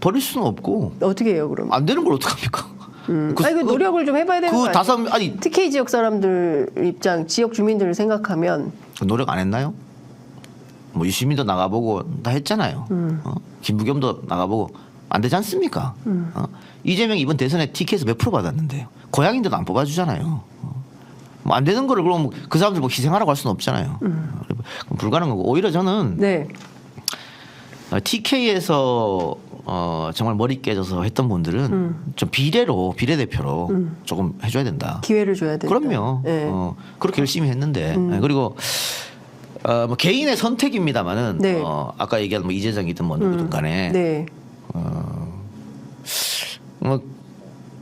버릴 수는 없고 어떻게 해요, 그럼? 안 되는 걸 어떡합니까? 아니, 그 노력을 좀 해봐야 되는 거 그 아니에요? 다섯 아니 TK 지역 사람들 입장, 지역 주민들을 생각하면 노력 안 했나요? 뭐 유시민도 나가보고 다 했잖아요. 김부겸도 나가보고 안 되지 않습니까? 이재명이 이번 대선에 TK에서 몇 프로 받았는데요. 고향인데도 안 뽑아주잖아요. 뭐 안 되는 거를 그럼 그 사람들 뭐 희생하라고 할 수는 없잖아요. 그럼 불가능한 거고 오히려 저는 네, TK에서 정말 머리 깨져서 했던 분들은 좀 비례대표로 조금 해줘야 된다. 기회를 줘야 된다. 그럼요. 네. 그렇게 열심히 했는데 그리고 뭐 개인의 선택입니다만은 네. 아까 얘기한 뭐 이재정이든 뭐 누구든 간에 네, 뭐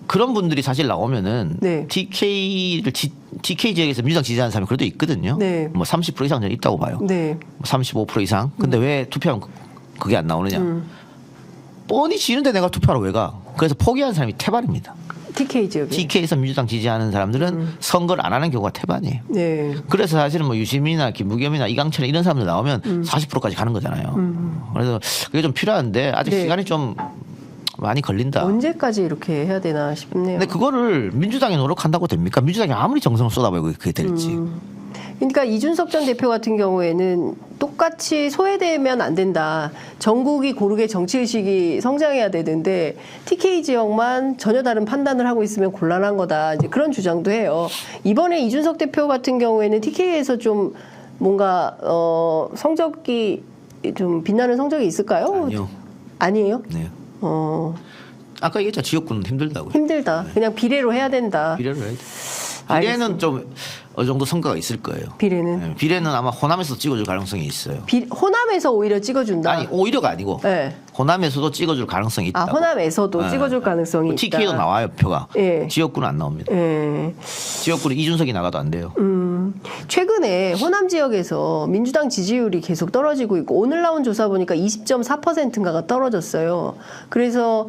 그런 분들이 사실 나오면은 네. TK 지역에서 민주당 지지하는 사람이 그래도 있거든요. 네. 뭐 30% 이상 저는 있다고 봐요. 네, 35% 이상. 근데 왜 투표하면 그게 안 나오느냐? 뻔히 지는데 내가 투표하러 왜 가? 그래서 포기한 사람이 태반입니다. TK 지역에. TK에서 민주당 지지하는 사람들은 선거를 안 하는 경우가 태반이에요. 네, 그래서 사실은 뭐 유시민이나 김부겸이나 이강철 이런 사람들 나오면 40%까지 가는 거잖아요. 그래서 그게 좀 필요한데 아직 네. 시간이 좀 많이 걸린다. 언제까지 이렇게 해야 되나 싶네요. 근데 그거를 민주당이 노력한다고 됩니까? 민주당이 아무리 정성을 쏟아부어도 그게 될지. 그러니까 이준석 전 대표 같은 경우에는 똑같이 소외되면 안 된다. 전국이 고르게 정치의식이 성장해야 되는데 TK 지역만 전혀 다른 판단을 하고 있으면 곤란한 거다. 이제 그런 주장도 해요. 이번에 이준석 대표 같은 경우에는 TK에서 좀 뭔가 성적이 좀 빛나는 성적이 있을까요? 아니요. 아니에요? 네. 아까 얘기했죠. 지역구는 힘들다고요. 힘들다. 그냥 비례로 해야 된다. 비례를 해야 돼. 비례는 좀 어느 정도 성과가 있을 거예요. 비례는? 네, 비례는 아마 호남에서 찍어줄 가능성이 있어요. 호남에서 오히려 찍어준다. 아니 오히려가 아니고 네. 호남에서도 찍어줄 가능성이 있다. 호남에서도 찍어줄 가능성이 있다. TK도 나와요 표가. 예. 지역구는 안 나옵니다. 예. 지역구는 이준석이 나가도 안 돼요. 최근에 호남 지역에서 민주당 지지율이 계속 떨어지고 있고 오늘 나온 조사 보니까 20.4%인가가 떨어졌어요. 그래서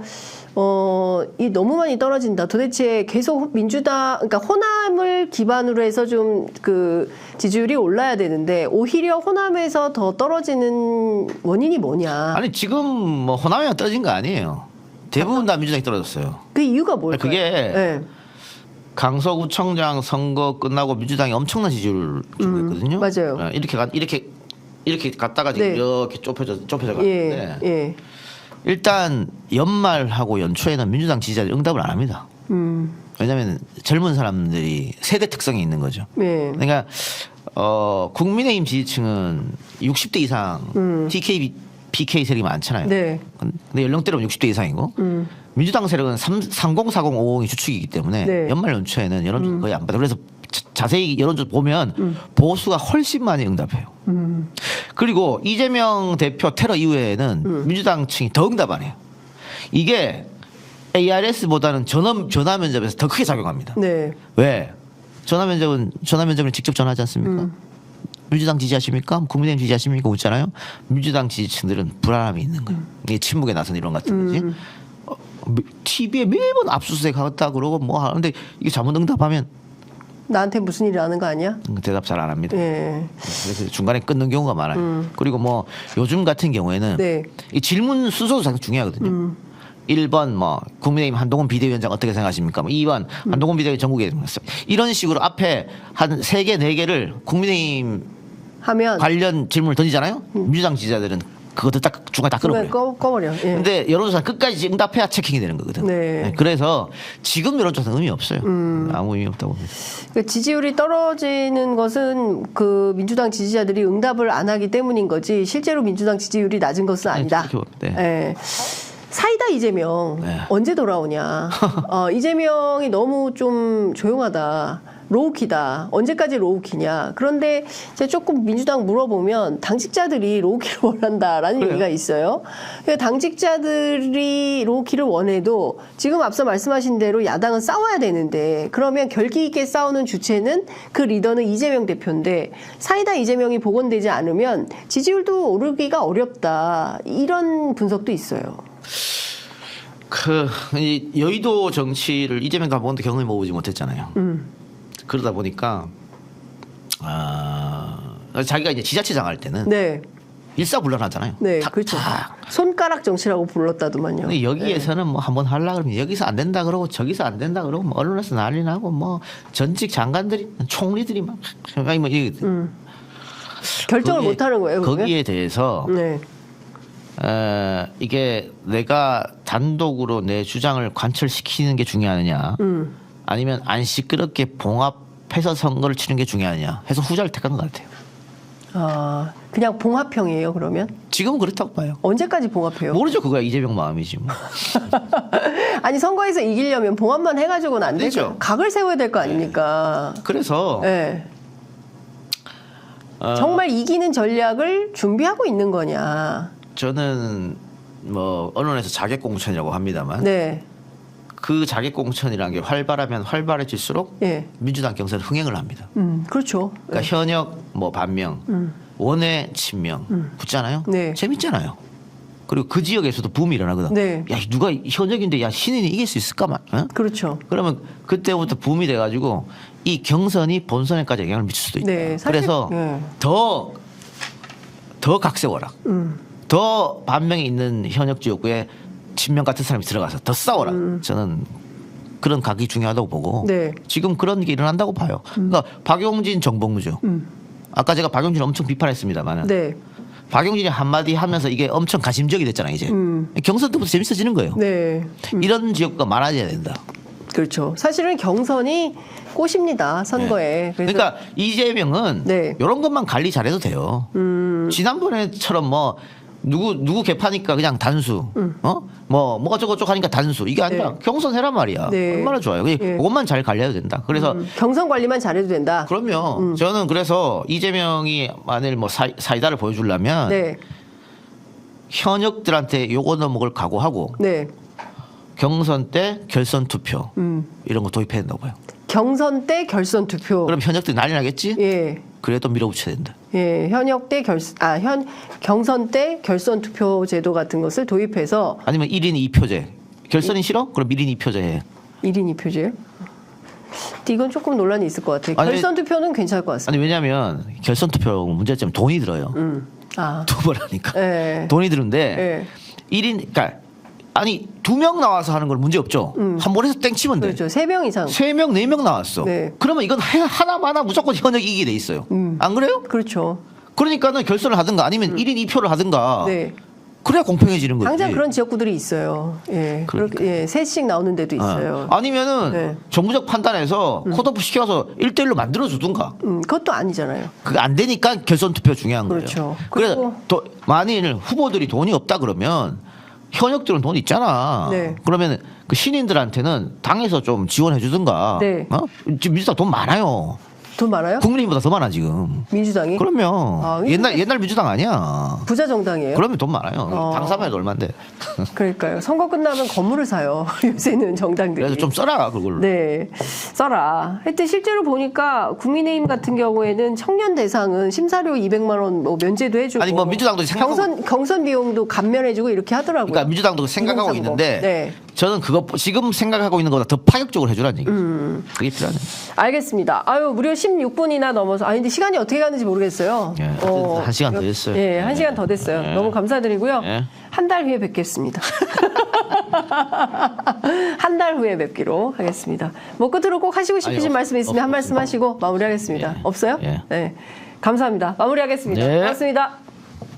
이 너무 많이 떨어진다. 도대체 계속 민주당, 그러니까 호남을 기반으로 해서 좀 그 지지율이 올라야 되는데 오히려 호남에서 더 떨어지는 원인이 뭐냐? 아니 지금 뭐 호남에만 떨어진 거 아니에요. 대부분 다 민주당이 떨어졌어요. 그 이유가 뭘까요? 그게 네. 강서구청장 선거 끝나고 민주당이 엄청난 지지율을 주고 있거든요. 맞아요. 이렇게 갔다가 지금 네. 이렇게 좁혀져 갔는데 예. 일단 연말하고 연초에는 민주당 지지자들이 응답을 안 합니다. 왜냐하면 젊은 사람들이 세대 특성이 있는 거죠. 네. 그러니까 국민의힘 지지층은 60대 이상 TK, PK 세력이 많잖아요. 네. 근데 연령대로는 60대 이상이고 민주당 세력은 30, 40, 50이 주축이기 때문에 네. 연말 연초에는 여론조사 거의 안 받아요. 그래서 자세히 여론조사 보면 보수가 훨씬 많이 응답해요. 그리고 이재명 대표 테러 이후에는 민주당층이 더 응답 안 해요. 이게 ARS보다는 전화 면접에서 더 크게 작용합니다. 네. 왜? 전화 면접은 직접 전화하지 않습니까? 민주당 지지하십니까? 국민의힘 지지하십니까? 묻잖아요. 민주당 지지층들은 불안함이 있는 거예요. 이게 침묵에 나선 이론 같은 거지. TV에 매번 압수수색 하겠다 그러고 뭐 하는데 이게 잘못 응답하면 나한테 무슨 일이 나는 거 아니야? 대답 잘 안 합니다. 예. 그래서 중간에 끊는 경우가 많아요. 그리고 뭐 요즘 같은 경우에는 네. 이 질문 순서도 상당히 중요하거든요. 1번 뭐 국민의힘 한동훈 비대위원장 어떻게 생각하십니까? 뭐 2번 한동훈 비대위 전국에 이런 식으로 앞에 한 3개, 4개를 국민의힘 하면 관련 질문을 던지잖아요. 민주당 지지자들은 그것도 딱 중간에 다 끊어버려요. 꺼버려. 예. 근데 여론조사는 끝까지 응답해야 체킹이 되는 거거든. 네. 그래서 지금 여론조사는 의미 없어요. 아무 의미 없다고 봅니다. 그러니까 지지율이 떨어지는 것은 그 민주당 지지자들이 응답을 안 하기 때문인 거지 실제로 민주당 지지율이 낮은 것은 아니다. 그렇게 봅니다. 예. 사이다 이재명 네. 언제 돌아오냐. 이재명이 너무 좀 조용하다. 로우키다. 언제까지 로우키냐. 그런데 제가 조금 민주당 물어보면 당직자들이 로우키를 원한다라는 그래요? 얘기가 있어요. 그러니까 당직자들이 로우키를 원해도 지금 앞서 말씀하신 대로 야당은 싸워야 되는데 그러면 결기 있게 싸우는 주체는 그 리더는 이재명 대표인데 사이다 이재명이 복원되지 않으면 지지율도 오르기가 어렵다. 이런 분석도 있어요. 이 여의도 정치를 이재명과 한 번도 경험해 보지 못했잖아요. 그러다 보니까 자기가 이제 지자체장 할 때는 네. 일사불란하잖아요. 네, 탁, 그렇죠. 탁. 손가락 정치라고 불렀다더만요. 근데 여기에서는 뭐 한번 하려 그러면 여기서 안 된다 그러고 저기서 안 된다 그러고 뭐 언론에서 난리 나고 뭐 전직 장관들이 총리들이 막 아니 뭐 이게 결정을 거기에- 못 하는 거예요, 그러면? 거기에 대해서 네. 이게 내가 단독으로 내 주장을 관철시키는 게 중요하느냐 아니면 안 시끄럽게 봉합해서 선거를 치는 게 중요하느냐 해서 후자를 택한 것 같아요. 그냥 봉합형이에요, 그러면? 지금은 그렇다고 봐요. 언제까지 봉합해요? 모르죠. 그거야 이재명 마음이지 뭐. 아니, 선거에서 이기려면 봉합만 해가지고는 안 되죠. 되죠. 각을 세워야 될 거 아닙니까? 그래서 네. 정말 이기는 전략을 준비하고 있는 거냐. 저는 뭐 언론에서 자객공천이라고 합니다만 네. 그 자객공천이라는 게 활발하면 활발해질수록 예. 민주당 경선을 흥행을 합니다. 그렇죠. 그러니까 현역 뭐 반명, 원외 친명 붙잖아요. 네. 재밌잖아요. 그리고 그 지역에서도 붐이 일어나거든. 네. 야 누가 현역인데 야 신인이 이길 수 있을까만. 어? 그렇죠. 그러면 그때부터 붐이 돼가지고 이 경선이 본선에까지 영향을 미칠 수도 있다. 네, 사실- 그래서 네. 더 각세워라. 더 반명이 있는 현역 지역구에 친명 같은 사람이 들어가서 더 싸워라. 저는 그런 각이 중요하다고 보고 네. 지금 그런 게 일어난다고 봐요. 그러니까 박용진 정봉주. 아까 제가 박용진 엄청 비판했습니다만 네. 박용진이 한마디 하면서 이게 엄청 가심적이 됐잖아요. 이제 경선 때부터 재밌어지는 거예요. 네. 이런 지역구가 많아져야 된다. 그렇죠. 사실은 경선이 꽃입니다, 선거에. 그래서 그러니까 이재명은 네. 이런 것만 관리 잘해도 돼요. 지난번에처럼 뭐 누구 개파니까 그냥 단수, 뭐 어쩌고저쩌고 하니까 단수 이게 아니라 네. 경선 해란 말이야. 네. 얼마나 좋아요. 그것만 잘 관리해도 된다. 그래서 경선 관리만 잘해도 된다. 그럼요. 저는 그래서 이재명이 만일 뭐 사이다를 보여주려면 네. 현역들한테 요거 넣어먹을 각오하고 네. 경선 때 결선 투표 이런 거 도입해야 된다고 봐요. 경선 때 결선 투표. 그럼 현역들이 난리 나겠지? 예. 그래도 밀어붙여야 된다. 예, 경선 때 결선 투표 제도 같은 것을 도입해서 아니면 1인 2표제. 결선이 싫어? 그럼 1인 2표제 해. 1인 2표제요? 이건 조금 논란이 있을 것 같아요. 아니, 결선 투표는 괜찮을 것 같습니다. 아니 왜냐하면 결선 투표 문제점이 돈이 들어요. 아, 두 번 하니까 예. 돈이 드는데 예. 1인 그러니까 아니 2명 나와서 하는 건 문제 없죠. 한 번에서 땡치면 돼. 그렇죠. 3명 이상. 3명, 4명 나왔어. 네. 그러면 이건 하나마나 무조건 현역 이기게 돼 있어요. 안 그래요? 그렇죠. 그러니까는 결선을 하든가 아니면 1인 2표를 하든가. 네. 그래야 공평해지는 거지. 당장 그런 지역구들이 있어요. 예. 그렇게 예, 셋씩 나오는 데도 있어요. 아니면은 네. 정부적 판단에서 컷오프 시켜서 1대1로 만들어 주든가. 그것도 아니잖아요. 그게 안 되니까 결선 투표 중요한 거예요. 그렇죠. 그래서 만일 후보들이 돈이 없다 그러면 현역들은 돈 있잖아. 네. 그러면 그 신인들한테는 당에서 좀 지원해 주든가. 네. 지금 민주당 돈 많아요. 돈 많아요? 국민의힘보다 더 많아 지금. 민주당이? 그러면 아, 옛날 민주당 아니야. 부자 정당이에요? 그러면 돈 많아요. 당 사면에도 얼마인데. 그러니까요. 선거 끝나면 건물을 사요. 요새는 정당들이. 그래서 좀 써라 그걸. 네, 써라. 하여튼 실제로 보니까 국민의힘 같은 경우에는 청년 대상은 심사료 200만 원 뭐 면제도 해주고. 아니 뭐 민주당도 경선 비용도 감면해주고 이렇게 하더라고요. 그러니까 민주당도 생각하고 비공사고. 있는데 네. 저는 그거 지금 생각하고 있는 것보다 더 파격적으로 해주라는 얘기죠. 그게 필요하네. 알겠습니다. 아유 무려 16분이나 넘어서 근데 시간이 어떻게 가는지 모르겠어요. 예, 한 시간 더 됐어요. 예, 한 시간 더 됐어요. 예. 너무 감사드리고요. 예. 한 달 후에 뵙겠습니다. 한 달 후에 뵙기로 하겠습니다. 뭐 끝으로 꼭 하시고 싶으신 아니, 말씀 있으면 한 말씀 없습니다. 하시고 마무리하겠습니다. 예. 없어요? 예. 네. 감사합니다. 마무리하겠습니다. 네. 고맙습니다.